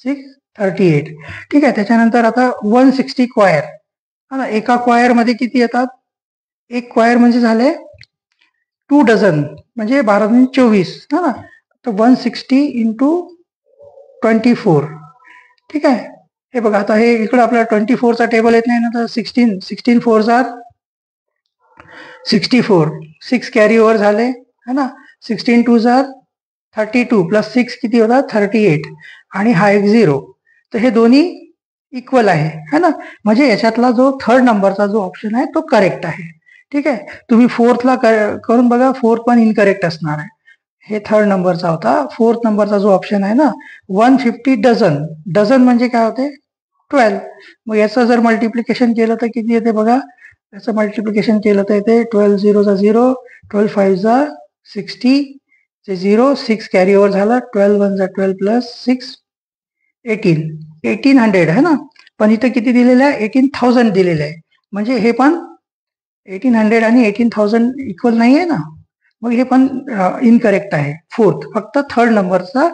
6 38. ठीक आहे. त्याच्यानंतर आता 160 क्वायर, हा ना, एका क्वायर मध्ये किती येतात, एक क्वायर म्हणजे झाले 2 डझन म्हणजे 12 24 हा ना. तर 160 इंटू 24. ठीक आहे. हे बघा, आता हे इकडं आपल्याला 24चा टेबल येत नाही ना, तर 16 16 4 जार 64, 6 कॅरी ओव्हर झाले है ना, 16 2 जार 32 प्लस 6 किती होता 38, आणि हा एक 0. तर हे दोन्ही इक्वल आहे है ना. म्हणजे याच्यातला जो थर्ड नंबरचा जो ऑप्शन आहे तो करेक्ट आहे. ठीक आहे. तुम्ही फोर्थला करून बघा, फोर्थ पण इनकरेक्ट असणार आहे. हे थर्ड नंबरचा होता. फोर्थ नंबरचा जो ऑप्शन आहे ना, 150 डझन. डझन म्हणजे काय होते, 12. मग याचं जर मल्टिप्लिकेशन केलं तर किती येते बघा, याचं मल्टिप्लिकेशन केलं तर येते 12 0 चा 0, 12 5 चा 60 चे 0, 6 कॅरी ओव्हर झाला, 12 1 चा 12 प्लस 6 18, 1800 है ना. पण इथं किती दिलेलं आहे, 18,000 दिलेलं आहे. म्हणजे हे पण 1800 आणि 18,000 इक्वल नाही आहे ना. मग हे पण इनकरेक्ट आहे. फोर्थ, फक्त थर्ड नंबरचा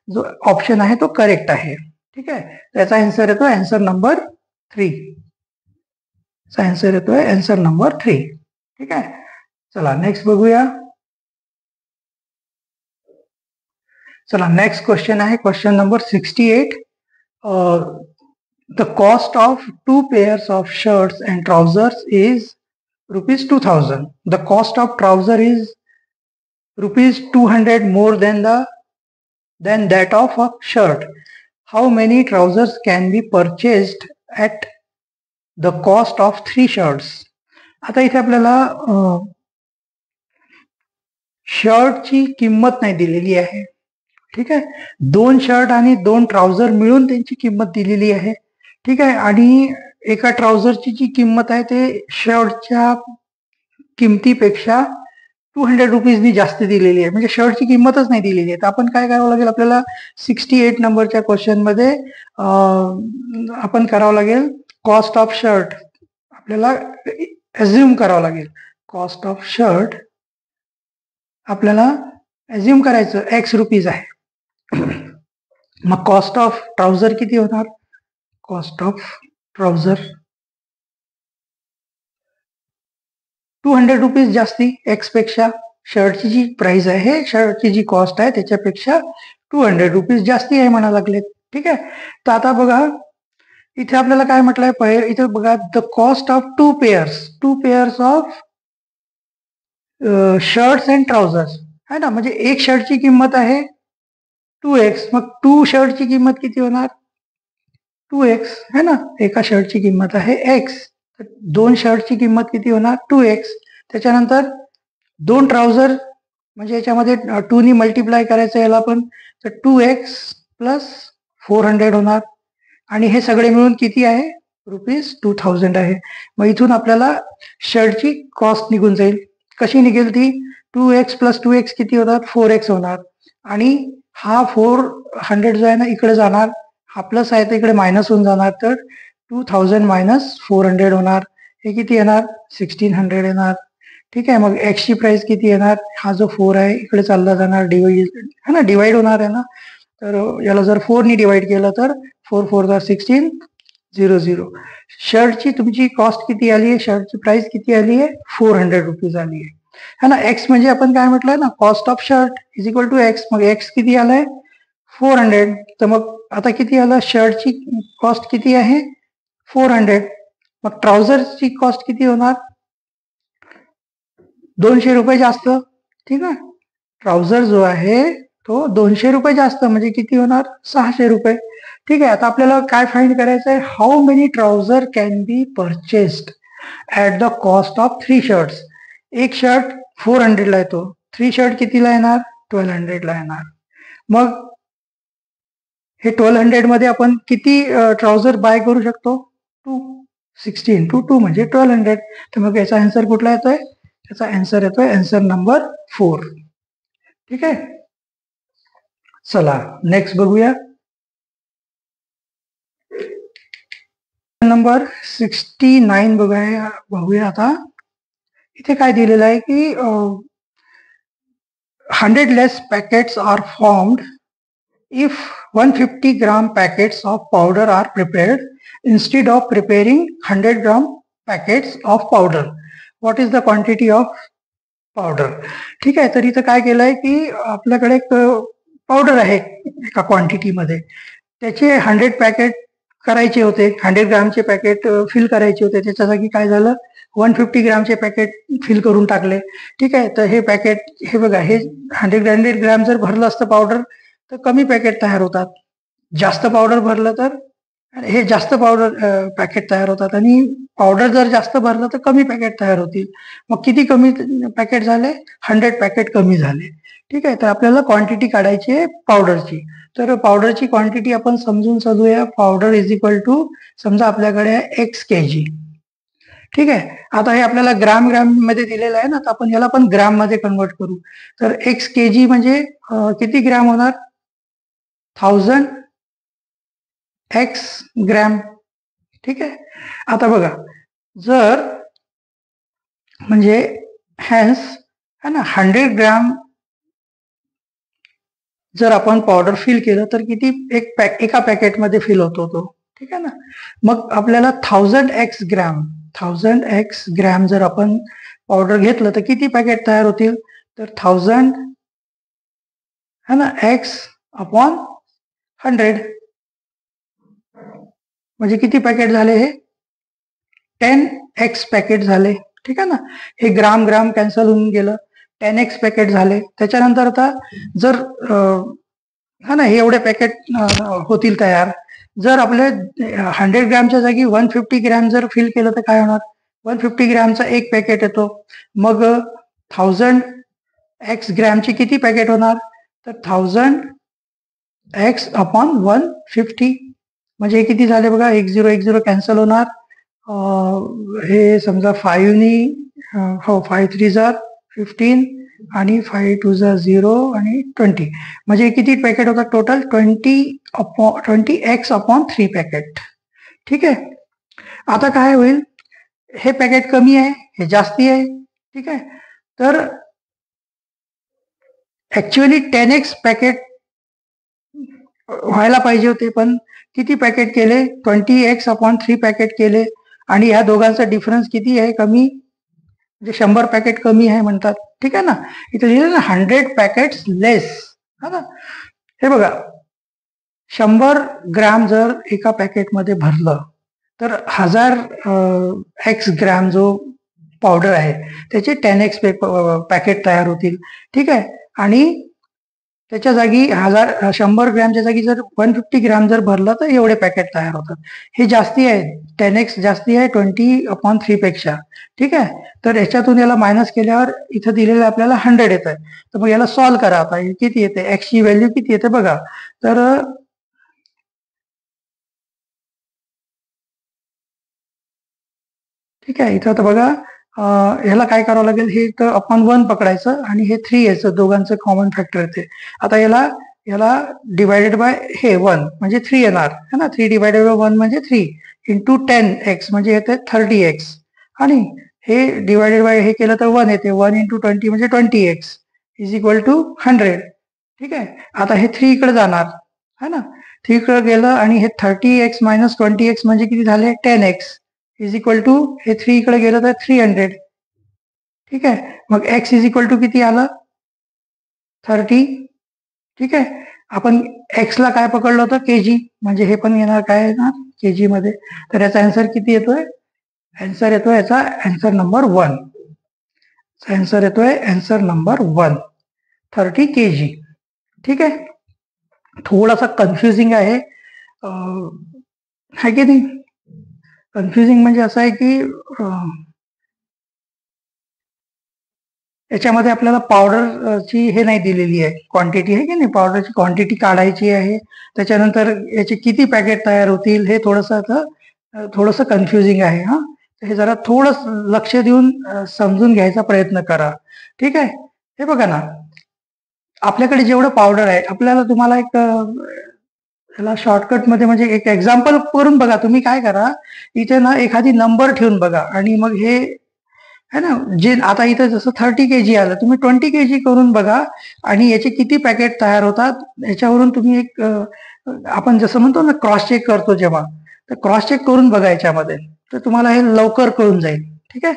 जो ऑप्शन आहे तो करेक्ट आहे. ठीक आहे. त्याचा आन्सर येतो आन्सर नंबर 3. आन्सर येतोय आन्सर नंबर 3. ठीक आहे. चला नेक्स्ट बघूया. चला नेक्स्ट क्वेश्चन आहे question number 68. The cost of 2 pairs of shirts and trousers is rupees 2000. The cost of trouser is rupees 200 more than that of a shirt. How many trousers can be purchased at the cost of 3 shirts? आता इथे आपल्याला शर्टची किंमत नाही दिलेली आहे. ठीक आहे. 2 shirt आणि 2 ट्राउझर मिळून त्यांची किंमत दिलेली आहे. ठीक आहे. आणि एका ट्राउझरची जी किंमत आहे ते शर्टच्या किमतीपेक्षा 200 रुपीजनी जास्त दिलेली आहे, म्हणजे शर्टची किंमतच नाही दिलेली आहे. तर आपण काय करावं लागेल, आपल्याला 68 नंबरच्या क्वेश्चन मध्ये आपण करावं लागेल कॉस्ट ऑफ शर्ट. आपल्याला अज्युम करावं लागेल कॉस्ट ऑफ शर्ट, आपल्याला अज्युम करायचं एक्स रुपीज आहे. मग कॉस्ट ऑफ ट्राउझर किती होणार? कॉस्ट ऑफ ट्राउझर 200 रुपीज जास्ती एक्स पेक्षा. शर्टची जी प्राइस आहे, शर्टची जी कॉस्ट आहे त्याच्यापेक्षा 200 रुपीज जास्ती आहे म्हणा लागलेत. ठीक आहे. तर आता बघा इथे आपल्याला काय म्हटलंय, इथे बघा the cost of to pairs of shirts and trousers है ना. म्हणजे एक शर्टची किंमत आहे 2x, मग टू शर्टची किंमत किती होणार? 2x है ना. एका शर्टची किंमत आहे x, दोन शर्टची किंमत किती होणार? 2x. त्याच्यानंतर दोन ट्राउझर म्हणजे याच्यामध्ये 2 नी मल्टिप्लाय करायचं याला पण, तर 2x प्लस 400 होणार. आणि हे सगळे मिळून किती आहे? ₹2000 आहे. मग इथून आपल्याला शर्टची कॉस्ट निघून जाईल. कशी निघेल ती? 2x प्लस 2x किती होतात? 4x होणार. आणि हा 400 जो आहे ना इकडे जाणार, हा प्लस आहे तर इकडे मायनस होऊन जाणार, तर 2000 मायनस 400 होणार. हे किती येणार? 1600 येणार. ठीक आहे. मग एक्स ची प्राइस किती येणार? हा जो 4 आहे इकडे चालला जाणार, डिवाइड है ना, डिवाइड होणार आहे ना. तर याला जर 4 नी डिवाइड केलं तर 4 4 1600. शर्टची तुमची कॉस्ट किती आली आहे? शर्टची प्राइस किती आली आहे? 400 रुपीज आली आहे है ना. एक्स म्हणजे आपण काय म्हटलंय ना, cost of shirt is equal to x. मग एक्स किती आलाय? 400. तर मग आता किती आलं? शर्टची कॉस्ट किती आहे? 400. मग ट्राउझरची कॉस्ट किती होणार? 200 रुपये जास्त. ठीक आहे. ट्राउझर जो आहे तो 200 रुपये जास्त, म्हणजे किती होणार? 600 रुपये. ठीक आहे. आता आपल्याला काय फाइंड करायचं आहे? How many trouser can be purchased at the cost of 3 shirts. एक शर्ट 400 ला येतो, 3 शर्ट कितीला येणार? 1200 ला येणार. मग हे 1200 मध्ये आपण किती ट्राउझर बाय करू शकतो? 2. 16 टू 2 म्हणजे 1200. तर मग याचा आन्सर कुठला येतोय? याचा आन्सर येतोय आन्सर नंबर 4. ठीक आहे. चला नेक्स्ट बघूया. नंबर 69 बघूया आता. इथे काय दिलेलं आहे की 100 less packets are formed if 150 gram packets of powder are prepared instead of preparing 100 gram packets of powder. What is the quantity of powder? ठीक आहे. तर इथं काय केलंय की आपल्याकडे एक पावडर आहे एका क्वांटिटीमध्ये, त्याचे 100 पॅकेट करायचे होते, 100 ग्रामचे पॅकेट फिल करायचे होते. त्याच्या जागी काय झालं? 150 ग्रामचे पॅकेट फिल करून टाकले. ठीक आहे. तर हे पॅकेट, हे बघा, हे 100 ग्रॅम जर भरलं असतं पावडर तर कमी पॅकेट तयार होतात. जास्त पावडर भरलं तर हे जास्त पावडर पॅकेट तयार होतात, आणि पावडर जर जास्त भरलं तर कमी पॅकेट तयार होतील. मग किती कमी पॅकेट झाले? 100 पॅकेट कमी झाले. ठीक आहे. तर आपल्याला क्वांटिटी काढायची आहे पावडरची. तर पावडरची क्वांटिटी आपण समजून चालूया. पावडर इज इक्वल टू, समजा आपल्याकडे आहे x kg. ठीक आहे. आता हे आपल्याला ग्राम मध्ये दिलेलं आहे ना, तर आपण याला पण ग्राम मध्ये कन्वर्ट करू. तर x kg म्हणजे किती ग्रॅम होणार? 1000 x ग्रॅम. ठीक आहे. आता बघा, जर म्हणजे हॅन्स है ना 100 ग्रॅम जर आपण पावडर फिल केलं तर किती एका पॅकेटमध्ये फिल होतो तो. ठीक आहे ना. मग आपल्याला 1000 एक्स ग्रॅम जर आपण पावडर घेतलं तर किती पॅकेट तयार होतील? तर 1000 है ना एक्स अपॉन 100 म्हणजे किती पॅकेट झाले? हे 10x पॅकेट झाले. ठीक आहे ना. हे ग्राम कॅन्सल होऊन गेलं, 10x पॅकेट झाले. त्याच्यानंतर आता जर हा ना हे एवढे पॅकेट होतील तयार. जर आपले 100 ग्रॅमच्या जागी 150 ग्रॅम जर फिल केलं तर काय होणार? 150 ग्रॅमचा एक पॅकेट येतो. मग 1000 एक्स ग्रॅमची किती पॅकेट होणार? तर 1000 एक्स अपॉन 150 म्हणजे हे किती झाले बघा? 10 कॅन्सल होणार. हे समजा 5 नी, हो 5 3 जार 15 आणि 5 2 जार 0 आणि 20 म्हणजे किती पॅकेट होतात टोटल? 20x upon 3 packet. ठीक आहे. आता काय होईल? हे पॅकेट कमी आहे, हे जास्ती आहे. ठीक आहे. तर ऍक्च्युअली 10x पॅकेट व्हायला पाहिजे होते, पण किती पॅकेट केले? 20x/3 पॅकेट केले. आणि ह्या दोघांचा डिफरन्स किती आहे? कमी, म्हणजे 100 पॅकेट कमी आहे म्हणतात. ठीक आहे ना. इथे लिहिलं ना 100 पॅकेट्स लेस. हा ना. हे बघा, 100 ग्रॅम जर एका पॅकेटमध्ये भरलं तर 1000 ग्रॅम जो पावडर आहे त्याचे 10x पॅकेट तयार होतील. ठीक आहे. आणि त्याच्या जागी 100 ग्रॅमच्या जागी जर 150 ग्रॅम जर भरलं तर एवढे पॅकेट तयार होतात. हे जास्ती आहे, 10x जास्ती आहे 20/3 पेक्षा. ठीक आहे. तर याच्यातून याला मायनस केल्यावर इथं दिलेलं आपल्याला 100 येत आहे. तर मग याला सॉल्व्ह करा. आता किती येते? x ची व्हॅल्यू किती येते बघा. तर ठीक आहे. इथं आता बघा, ह्याला काय करावं लागेल? हे तर आपण 1 पकडायचं आणि हे 3 यायचं, दोघांचं कॉमन फॅक्टर येते. आता याला याला डिवायडेड बाय हे 1 म्हणजे 3 येणार है ना. 3 डिवायडेड बाय 1 म्हणजे 3 इंटू 10x म्हणजे येते 30x. आणि हे डिवायडेड बाय हे केलं तर 1 येते. 1 इंटू 20 म्हणजे 20x इज इक्वल टू 100. ठीक आहे. आता हे 3 इकडे जाणार है ना. 3 इकडे गेलं आणि हे 30x मायनस 20x म्हणजे किती झाले? 10x इज इक्वल टू हे 3 इकडे गेलं तर 300. ठीक आहे. मग x इज इक्वल टू किती आलं? 30. ठीक आहे. आपण x ला काय पकडलं होतं? केजी, म्हणजे हे पण येणार काय येणार? केजी मध्ये. तर याचा आन्सर किती येतोय? आन्सर येतोय याचा आन्सर नंबर 1. आन्सर येतोय आन्सर नंबर 1, 30 kg. ठीक आहे. थोडासा कन्फ्युजिंग आहे, है की नाही? कन्फ्युजिंग म्हणजे असं आहे की याच्यामध्ये आपल्याला पावडरची हे नाही दिलेली आहे, क्वांटिटी आहे की नाही. पावडरची क्वांटिटी काढायची आहे. त्याच्यानंतर याचे किती पॅकेट तयार होतील हे थोडंसं कन्फ्युजिंग आहे. हा, हे जरा थोडं लक्ष देऊन समजून घ्यायचा प्रयत्न करा. ठीक आहे. हे बघा ना, आपल्याकडे जेवढं पावडर आहे, आपल्याला तुम्हाला एक त्याला शॉर्टकट मध्ये म्हणजे एक एक्झाम्पल करून बघा. तुम्ही काय करा, इथे ना एखादी नंबर ठेवून बघा आणि मग हे है ना, जे आता इथं जसं 30 kg आलं, तुम्ही 20 kg करून बघा आणि याचे किती पॅकेट तयार होतात याच्यावरून तुम्ही एक आपण जसं म्हणतो ना क्रॉस चेक करतो जेव्हा, तर क्रॉस चेक करून बघा याच्यामध्ये, तर तुम्हाला हे लवकर कळून जाईल. ठीक आहे.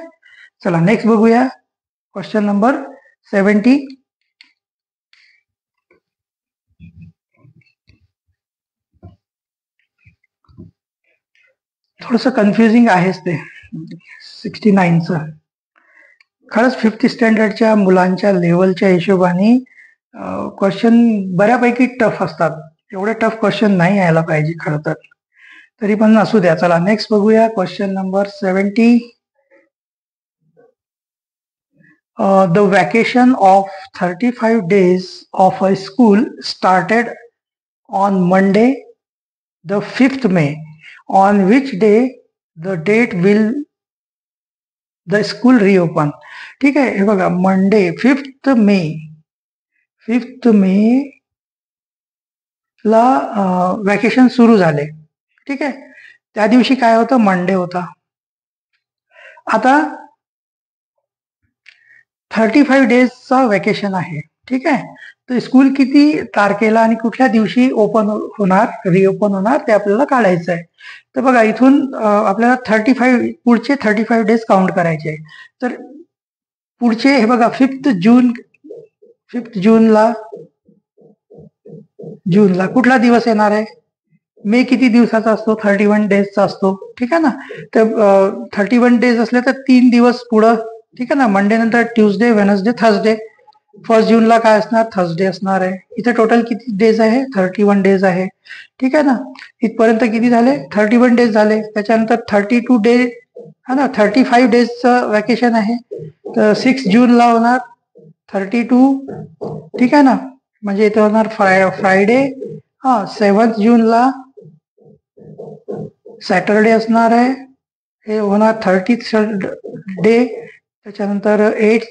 चला नेक्स्ट बघूया. Question number 70. थोडस कन्फ्युजिंग आहेच ते 69चं. खरंच 5th स्टँडर्डच्या मुलांच्या लेवलच्या हिशोबाने क्वेश्चन बऱ्यापैकी टफ असतात. एवढे टफ क्वेश्चन नाही यायला पाहिजे खरं तर, तरी पण असू द्या. चला नेक्स्ट बघूया. Question number 70. The vacation of 35 days of a school started on Monday, the 5th May. On which day the date will the school reopen? ठीक आहे. हे बघा, मंडे 5th मे ला वॅकेशन सुरू झाले. ठीक आहे. त्या दिवशी काय होतं? मंडे होता. आता 35 डेजचा वॅकेशन आहे. ठीक आहे. तर स्कूल किती तारखेला आणि कुठल्या दिवशी ओपन होणार, रिओपन होणार ते आपल्याला काढायचं आहे. तर बघा, इथून आपल्याला 35 पुढचे 35 डेज काउंट करायचे आहे. तर पुढचे हे बघा, 5th जूनला कुठला दिवस येणार आहे? मे किती दिवसाचा असतो? 31 डेजचा असतो. ठीक आहे ना. तर 31 डेज असले तर 3 दिवस पुढं. ठीक आहे ना. मंडे नंतर ट्युजडे, वेनसडे, थर्सडे. 1 जूनला काय असणार? थर्सडे असणार आहे. इथे टोटल किती डेज आहे? 31 डेज आहे. ठीक आहे ना. इथपर्यंत किती झाले? 31 डेज झाले. त्याच्यानंतर 32 डे है ना, 35 डेजचं वॅकेशन आहे. तर 6 जूनला होणार 32. ठीक आहे ना. म्हणजे इथे होणार फ्रायडे. 7 जूनला सॅटरडे असणार आहे. हे होणार 30th डे. त्याच्यानंतर 8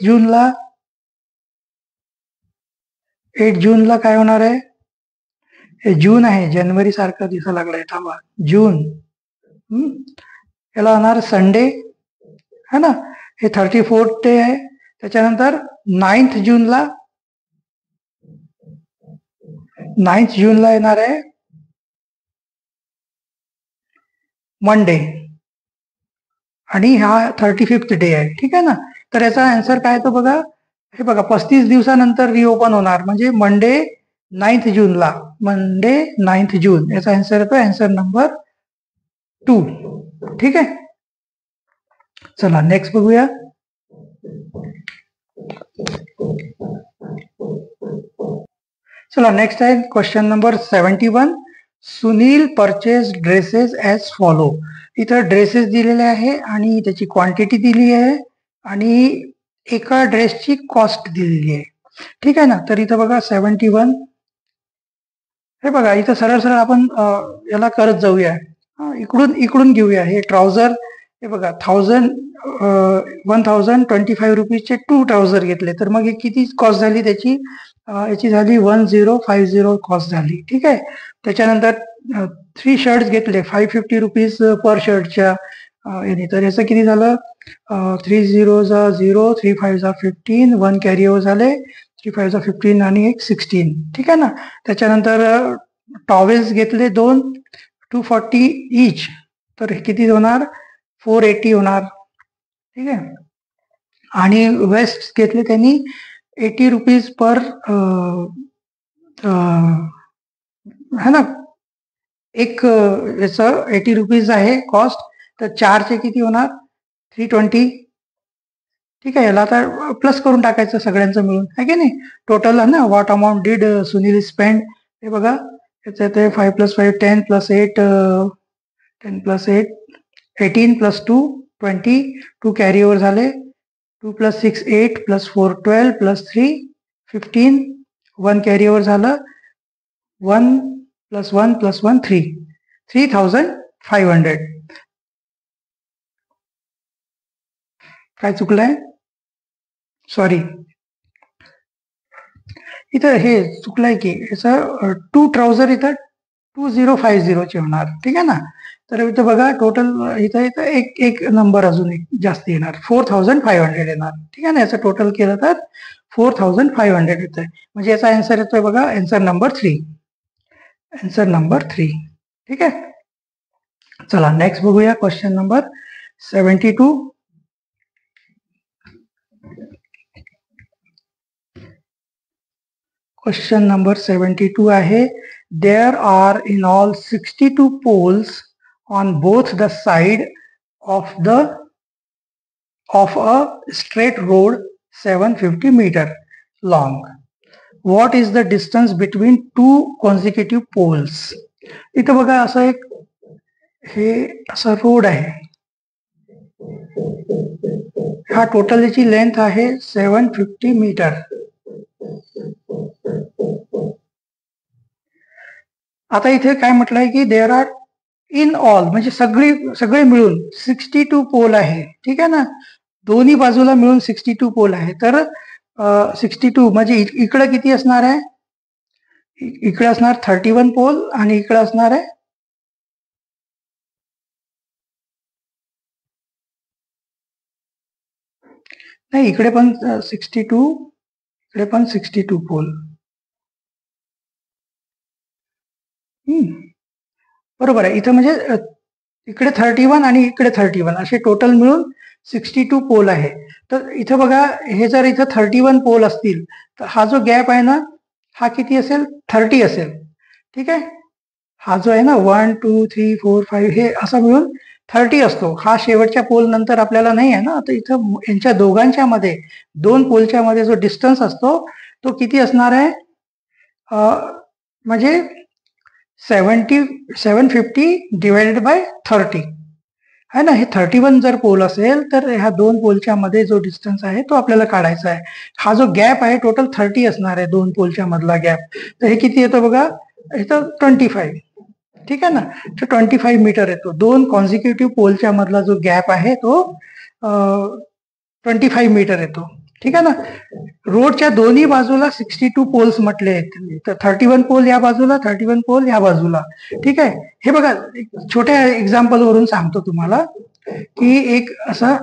जूनला काय होणार आहे? हे जून आहे, जानेवारी सारखं दिसायला लागलंय. थांबा, जून. याला होणार संडे है ना. हे 34th डे आहे. त्याच्यानंतर 9th जूनला येणार आहे मंडे आणि हा 35th डे आहे, ठीक आहे ना. तर याचा आन्सर काय तो बघा, हे बघा 35 दिवसानंतर रिओपन होणार म्हणजे मंडे 9 जूनला, मंडे 9 जून याचा आन्सर येतो आन्सर नंबर 2. ठीक आहे. चला नेक्स्ट बघूया. चला नेक्स्ट आहे question number 71. Sunil purchase dresses as follow. इथं ड्रेसेस दिलेले आहे आणि त्याची क्वांटिटी दिली आहे आणि एका ड्रेसची कॉस्ट दिलेली आहे, ठीक आहे ना. तर इथं बघा 71, हे बघा इथं सरळ सरळ आपण याला करत जाऊया, इकडून घेऊया. हे ट्राउझर, हे बघा 1025 रुपीजचे 2 ट्राउझर घेतले, तर मग हे किती कॉस्ट झाली त्याची, याची झाली 1050 कॉस्ट झाली, ठीक आहे. त्याच्यानंतर 3 शर्ट्स घेतले 550 रुपीज पर शर्टच्या याने, तर याचं किती झालं, 3 0 0, 3 5 15, 1 कॅरी ओव्हर झाले, 3 5 15 आणि 1 16, ठीक आहे ना. त्याच्यानंतर टॉवेल्स घेतले 2, 240 इच, तर हे किती होणार, 480 होणार, ठीक आहे. आणि वेस्ट घेतले त्यांनी 80 रुपीज पर है ना, एक याचं 80 रुपीज आहे कॉस्ट, तर 4चे किती होणार 320, ठीक आहे. याला आता प्लस करून टाकायचं सगळ्यांचं मिळून, आहे की नाही. टोटल आहे ना, what amount did Sunil spend, हे बघा याच्यात 5 + 5 10 + 8 10 + 8 18 + 2 20, 2 कॅरी ओव्हर झाले, 2 + 6 8 + 4 12 + 3 15, 1 कॅरी ओव्हर झालं, 1 + 1 + 1 3, 3500. काय चुकलंय, सॉरी इथं हे चुकलंय की याचं 2 ट्राउझर इथं 2050 चे होणार, ठीक आहे ना. तर इथं बघा टोटल इथं इथं एक नंबर अजून एक जास्त येणार, 4500 येणार, ठीक आहे ना. याचं टोटल केलं तर 4500 येतंय, म्हणजे याचा आन्सर येतोय बघा आन्सर नंबर 3, आन्सर नंबर 3, ठीक आहे. चला नेक्स्ट बघूया क्वेश्चन नंबर 72. क्वेश्चन नंबर 72 आहे, there are in all 62 poles on both the side of a straight road 750 meter long. What is the distance between 2 consecutive poles? इथं बघा असं एक हे असा रोड आहे, हा टोटल याची लेंथ आहे 750 मीटर. आता इथे काय म्हटलंय की देअर आर इन ऑल म्हणजे सगळे मिळून 62 पोल आहे, ठीक आहे ना. दोन्ही बाजूला मिळून 62 पोल आहे, तर 62 म्हणजे इकडे किती असणार आहे, इकडे असणार 31 पोल आणि इकडे असणार आहे, नाही इकडे पण 62, इकडे पण 62 पोल. बरोबर आहे. इथं म्हणजे इकडे 31 आणि इकडे 31 असे टोटल मिळून 62 पोल आहे. तर इथं बघा हे जर इथं 31 पोल असतील तर हा जो गॅप आहे ना हा किती असेल, 30 असेल, ठीक आहे. हा जो आहे ना 1 2 3 4 5 हे असा मिळून 30 असतो. हा शेवटच्या पोल नंतर आपल्याला नाही आहे ना, तर इथं यांच्या दोघांच्या मध्ये 2 पोलच्या मध्ये जो डिस्टन्स असतो तो किती असणार आहे, म्हणजे 750 डिवायडेड बाय 30 आहे ना. हे 31 जर पोल असेल तर ह्या 2 पोलच्या मध्ये जो डिस्टन्स आहे तो आपल्याला काढायचा आहे. हा जो गॅप आहे टोटल 30 असणार आहे 2 पोलच्या मधला गॅप, तर हे किती येतो बघा, इथं 25, ठीक आहे ना. तर 25 मीटर येतो. 2 कॉन्झिक्युटिव्ह पोलच्या मधला जो गॅप आहे तो 25 मीटर येतो, ठीक आहे ना. रोडच्या दोन्ही बाजूला 62 पोल्स म्हटले आहेत, तर 31 पोल या बाजूला, 31 पोल या बाजूला, ठीक आहे. हे बघा छोट्या एक्झाम्पल वरून सांगतो तुम्हाला की एक असा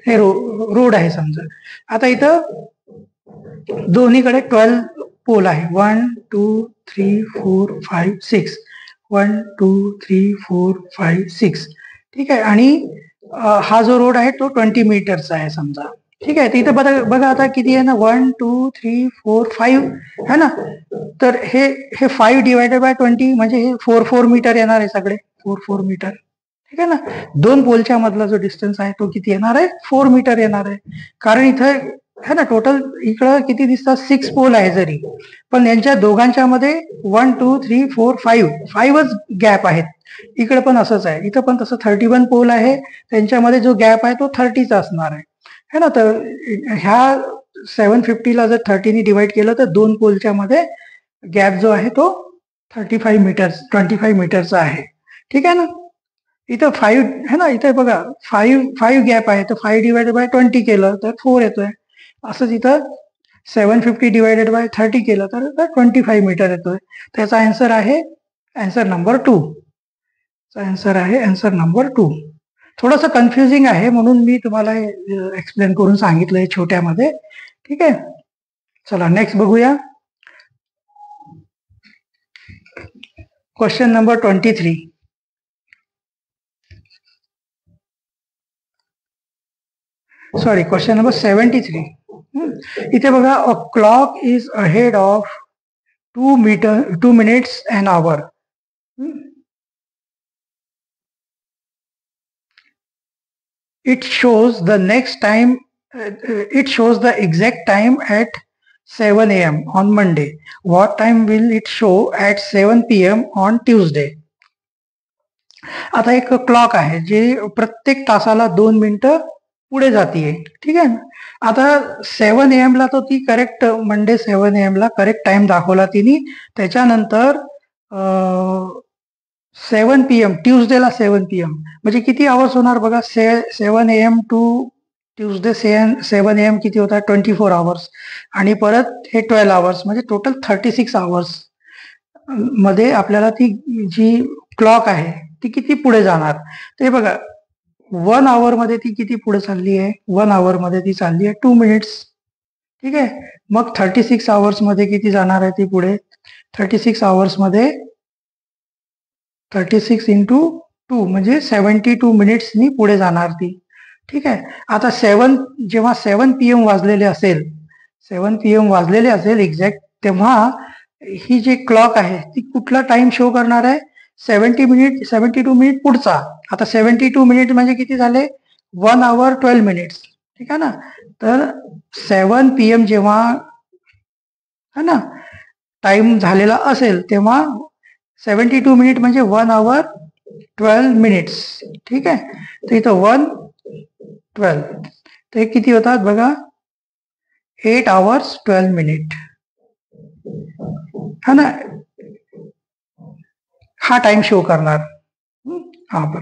हे रोड आहे समजा. आता इथं दोन्हीकडे 12 पोल आहे, 1 2 3 4 5 6, 1 2 3 4 5 6. ठीक आहे. आणि हा जो रोड आहे तो 20 मीटरचा आहे समजा. ठीक आहे. तर इथं बघा बघा आता किती आहे ना, 1 2 3 4 5 है ना. तर हे 5 डिवायडेड बाय 20 म्हणजे हे 4 मीटर येणार आहे सगळे, 4 मीटर. ठीक आहे ना. दोन पोलच्या मधला जो डिस्टन्स आहे तो किती येणार आहे, 4 मीटर येणार आहे. कारण इथं है ना टोटल इकडं किती दिसतात, 6 पोल आहे जरी, पण यांच्या दोघांच्या मध्ये 1 2 3 4 5च गॅप आहेत. इकडे पण असंच आहे, इथं पण तसं 31 पोल आहे, त्यांच्यामध्ये जो गॅप आहे तो 30चा असणार आहे है ना. तर ह्या 750ला जर 30ने डिवाइड केलं तर दोन पोलच्या मध्ये गॅप जो आहे तो 25 मीटरचा आहे. ठीक आहे ना. इथं 5 है ना, इथे बघा 5 गॅप आहे, तर 5 डिवायडेड बाय 20 केलं तर 4 येतोय. असंच इथं 750 डिवायडेड बाय 30 केलं तर 25 मीटर येतोय. त्याचा आन्सर आहे आन्सर नंबर 2. आन्सर आहे आन्सर नंबर 2. थोडंसं कन्फ्युजिंग आहे म्हणून मी तुम्हाला एक्सप्लेन करून सांगितलंय छोट्यामध्ये. ठीक आहे. चला नेक्स्ट बघूया. Question number 23. Sorry, question number 73. इथे बघा, a clock is ahead of 2 minutes an hour. It shows the next time, it shows the exact time at 7 a.m. on Monday. What time will it show at 7 p.m. on Tuesday? आता एक clock आहे जे प्रत्येक तासाला 2 मिनिटं पुढे जातीये. ठीक आहे. आता 7 AM ला तो ती करेक्ट मंडे 7 AM ला करेक्ट टाइम दाखवला तिने. त्याच्यानंतर 7 PM ट्यूजडेला 7 PM म्हणजे किती आवर्स होणार बघा. 7 AM टू ट्यूजडे 7 AM किती होतात, 24 आवर्स. आणि परत हे 12 आवर्स म्हणजे टोटल 36 आवर्स मध्ये आपल्याला ती जी क्लॉक आहे ती किती पुढे जाणार ते बघा. 1 आवर मध्ये ती किती पुढे चालली आहे, 1 आवर मध्ये ती चालली आहे 2 मिनिट्स. ठीक आहे. मग 36 आवर्स मध्ये किती जाणार आहे ती पुढे, 36 आवर्स मध्ये 36 इंटू 2 म्हणजे 72 मिनिट्सनी पुढे जाणार ती. ठीक आहे. आता जेव्हा 7 PM वाजलेले असेल, 7 PM वाजलेले असेल एक्झॅक्ट, तेव्हा ही जी क्लॉक आहे ती कुठला टाइम शो करणार आहे, 72 मिनिट पुढचा. आता 72 मिनिट म्हणजे किती झाले, 1 आवर 12 मिनिट्स. ठीक आहे ना. तर 7 PM जेव्हा है ना टाइम झालेला असेल तेव्हा 72 मिनिट म्हणजे 1 आवर 12 मिनिट्स. ठीक आहे. तर इथं 1 12 तर हे किती होतात बघा, 8 आवर्स 12 मिनिट है ना. हा टाइम शो करणार. हा बघ,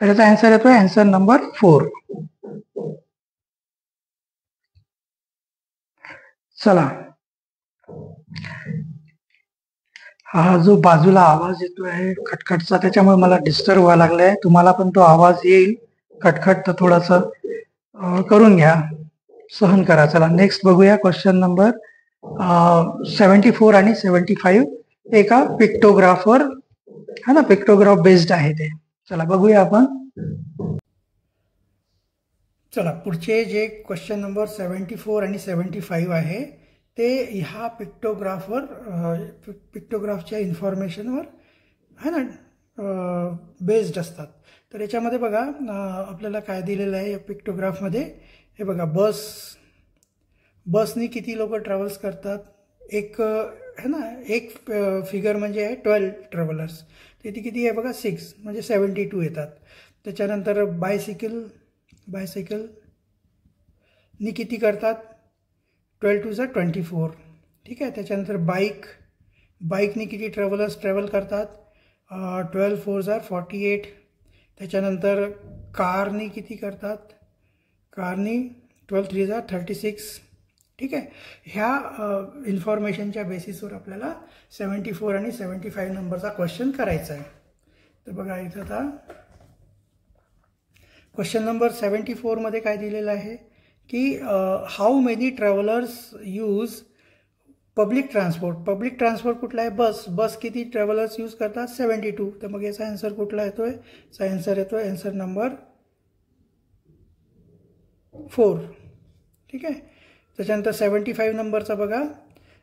तर याचा आन्सर येतोय आन्सर नंबर 4. चला, हा जो बाजूला आवाज येतोय खटखटचा त्याच्यामुळे मला डिस्टर्ब व्हायला लागलाय. तुम्हाला पण तो आवाज येईल खटखट, तर थोडासा करून घ्या, सहन करा. चला नेक्स्ट बघूया. क्वेश्चन नंबर 74 आणि 75 एका पिक्टोग्राफवर है ना, पिक्टोग्राफ बेस्ड आहे ते. चला बघूया आपण. चला, पुढचे जे क्वेश्चन नंबर 74 आणि 75 आहे ते ह्या पिक्टोग्राफच्या इन्फॉर्मेशनवर है ना बेस्ड असतात. तर याच्यामध्ये बघा आपल्याला काय दिलेलं आहे या पिक्टोग्राफमध्ये. हे बघा, बसनी किती लोक ट्रॅव्हल्स करतात, एक है ना, एक फिगर म्हणजे आहे 12 ट्रॅव्हलर्स. तिथे किती आहे बघा, 6 म्हणजे 72 येतात. त्याच्यानंतर बायसायकलनी किती करतात, 12 2 24. ठीक आहे. त्याच्यानंतर बाईकनी किती ट्रॅव्हलर्स ट्रॅव्हल करतात, 12 4 48. त्याच्यानंतर कारनी किती करतात, कारनी 12 3 36. ठीक आहे. ह्या इन्फॉर्मेशनच्या बेसिसवर आपल्याला 74 आणि 75 नंबरचा क्वेश्चन करायचा आहे. तर बघा इथं आता क्वेश्चन नंबर 74 मध्ये काय दिलेलं आहे की how many travellers use public transport कुठला आहे? बस किती ट्रॅव्हलर्स यूज करतात? 72. तर मग याचा आन्सर कुठला येतोय? याचा आन्सर येतोय आन्सर नंबर 4. ठीक आहे. त्याच्यानंतर 75 नंबरचा बघा,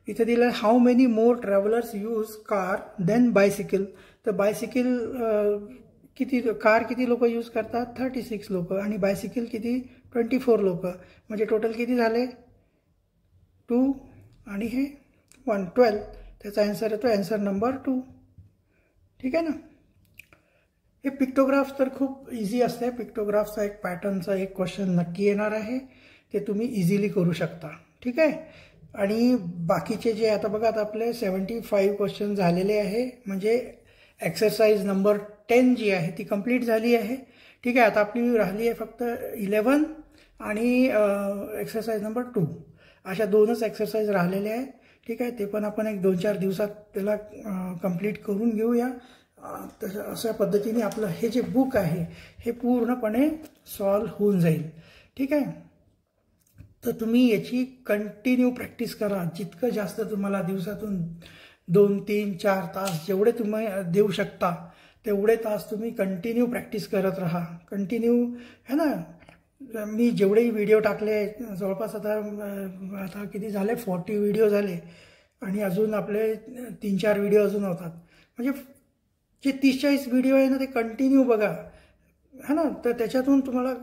इथे दिलं how many more travellers use car than bicycle. तर बायसिकल किती, कार किती लोक यूज करतात? 36 लोक, आणि बायसिकल किती? 24 लोक. म्हणजे टोटल किती झाले? 2 आणि हे 1, 12. त्याचा आन्सर येतो आन्सर नंबर 2. ठीक आहे ना. हे पिक्टोग्राफ तर खूप इझी असते. पिक्टोग्राफचा एक पॅटर्नचा एक क्वेश्चन नक्की येणार आहे, ते तुम्ही इझिली करू शकता. ठीक आहे. आणि बाकीचे जे आता बघा, आता आपले 75 क्वेश्चन झालेले आहे, म्हणजे एक्सरसाइज नंबर 10 जी आहे ती कंप्लीट झाली आहे. ठीक आहे. आता आपली राहिली आहे फक्त 11 आणि एक्सरसाइज नंबर 2. अशा 2च एक्सरसाइज राहिलेले आहे. ठीक आहे. ते पण आपण एक 2-4 दिवसात त्याला कंप्लीट करून घेऊया. अशा पद्धतीने आपलं हे जे बुक आहे हे पूर्णपणे सॉल्व होऊन जाईल. ठीक आहे. तर तुम्ही याची कंटिन्यू प्रॅक्टिस करा. जितकं जास्त तुम्हाला दिवसातून 2, 3, 4 तास जेवढे तुम्ही देऊ शकता तेवढे तास तुम्ही कंटिन्यू प्रॅक्टिस करत राहा. कंटिन्यू है ना. मी जेवढेही व्हिडिओ टाकले, जवळपास आता किती झाले, 40 व्हिडिओ झाले, आणि अजून आपले 3-4 व्हिडिओ अजून होतात. म्हणजे जे 30-40 व्हिडिओ आहे ना, ते कंटिन्यू बघा है ना. तर त्याच्यातून तुम्हाला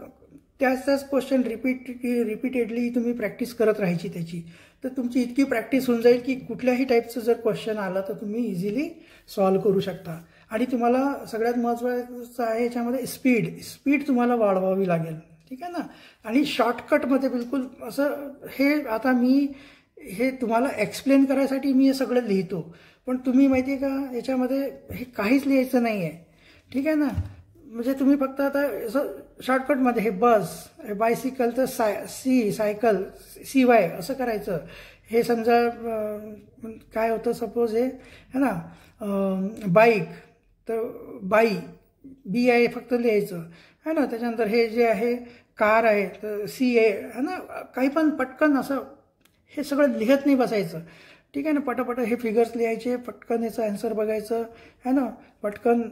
त्याच क्वेश्चन रिपीटेडली तुम्ही प्रॅक्टिस करत राहायची त्याची. तर तुमची इतकी प्रॅक्टिस होऊन जाईल की कुठल्याही टाईपचं जर क्वेश्चन आला तर तुम्ही इझिली सॉल्व करू शकता. आणि तुम्हाला सगळ्यात महत्त्वाचं आहे याच्यामध्ये स्पीड तुम्हाला वाढवावी लागेल. ठीक आहे ना. आणि शॉर्टकटमध्ये बिलकुल असं, हे आता मी हे तुम्हाला एक्सप्लेन करायसाठी मी हे सगळं लिहितो, पण तुम्ही माहिती आहे का, याच्यामध्ये हे काहीच लिहायचं नाही आहे. ठीक आहे ना. म्हणजे तुम्ही फक्त आता असं शॉर्टकटमध्ये हे बस, हे बायसिकल, तर सायकल CY असं करायचं. हे समजा काय होतं, सपोज हे है ना, बाईक, तर BI फक्त लिहायचं है ना. त्याच्यानंतर हे जे आहे कार आहे तर CA है ना. काही पण पटकन असं हे सगळं लिहत नाही बसायचं. ठीक आहे ना. पटापट हे फिगर्स लिहायचे, पटकन याचं आन्सर बघायचं है ना. पटकन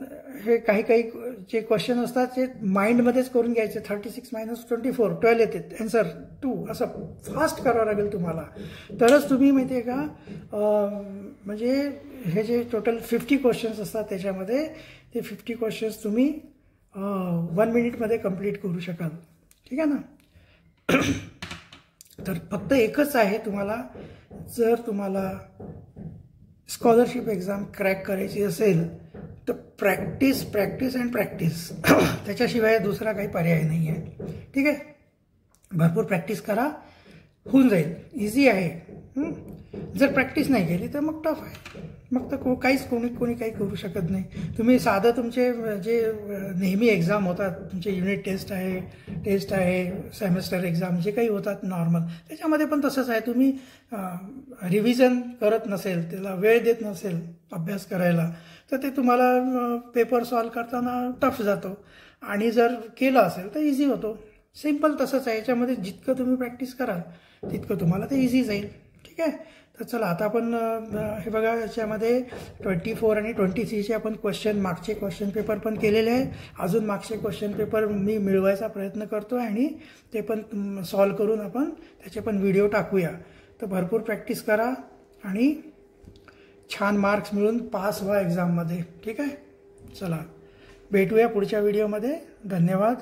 हे काही जे क्वेश्चन असतात ते माइंडमध्येच करून घ्यायचे. 36 - 24 12 येते, आन्सर 2. असं फास्ट करावं लागेल तुम्हाला, तरच तुम्ही माहिती आहे का, म्हणजे हे जे टोटल 50 क्वेश्चन्स असतात त्याच्यामध्ये, ते 50 क्वेश्चन्स तुम्ही 1 मिनिटमध्ये कंप्लीट करू शकाल. ठीक आहे ना. तर फक्त एकच आहे, तुम्हाला जर तुम्हाला स्कॉलरशिप एक्झाम क्रॅक करायची असेल तर प्रॅक्टिस अँड प्रॅक्टिस. त्याच्याशिवाय दुसरा काही पर्याय नाही आहे. ठीक आहे. भरपूर प्रॅक्टिस करा, होऊन जाईल. इझी आहे. जर प्रॅक्टिस नाही केली तर मग टफ आहे. मग तर कोणी काही करू शकत नाही. तुम्ही साधं तुमचे जे नेहमी एक्झाम होतात, तुमचे युनिट टेस्ट आहे, सेमेस्टर एक्झाम जे काही होतात नॉर्मल, त्याच्यामध्ये पण तसंच आहे. तुम्ही रिव्हिजन करत नसेल, त्याला वेळ देत नसेल अभ्यास करायला, तर ते तुम्हाला पेपर सॉल्व करताना टफ जातो. आणि जर केलं असेल तर इझी होतो. सिम्पल तसंच आहे. याच्यामध्ये जितकं तुम्ही प्रॅक्टिस कराल तितकं तुम्हाला ते इझी जाईल. ठीक आहे. तर चला आता आपण हे बघा, याच्यामध्ये 24 आणि 23चे आपण मागचे क्वेश्चन पेपर पण केलेले आहे. अजून मागचे क्वेश्चन पेपर मी मिळवायचा प्रयत्न करतो आणि ते पण सॉल्व करून आपण त्याचे पण व्हिडिओ टाकूया. तर भरपूर प्रॅक्टिस करा आणि छान मार्क्स मिळून पास व्हा एक्झाममध्ये. ठीक आहे. चला भेटूया पुढच्या व्हिडिओमध्ये. धन्यवाद.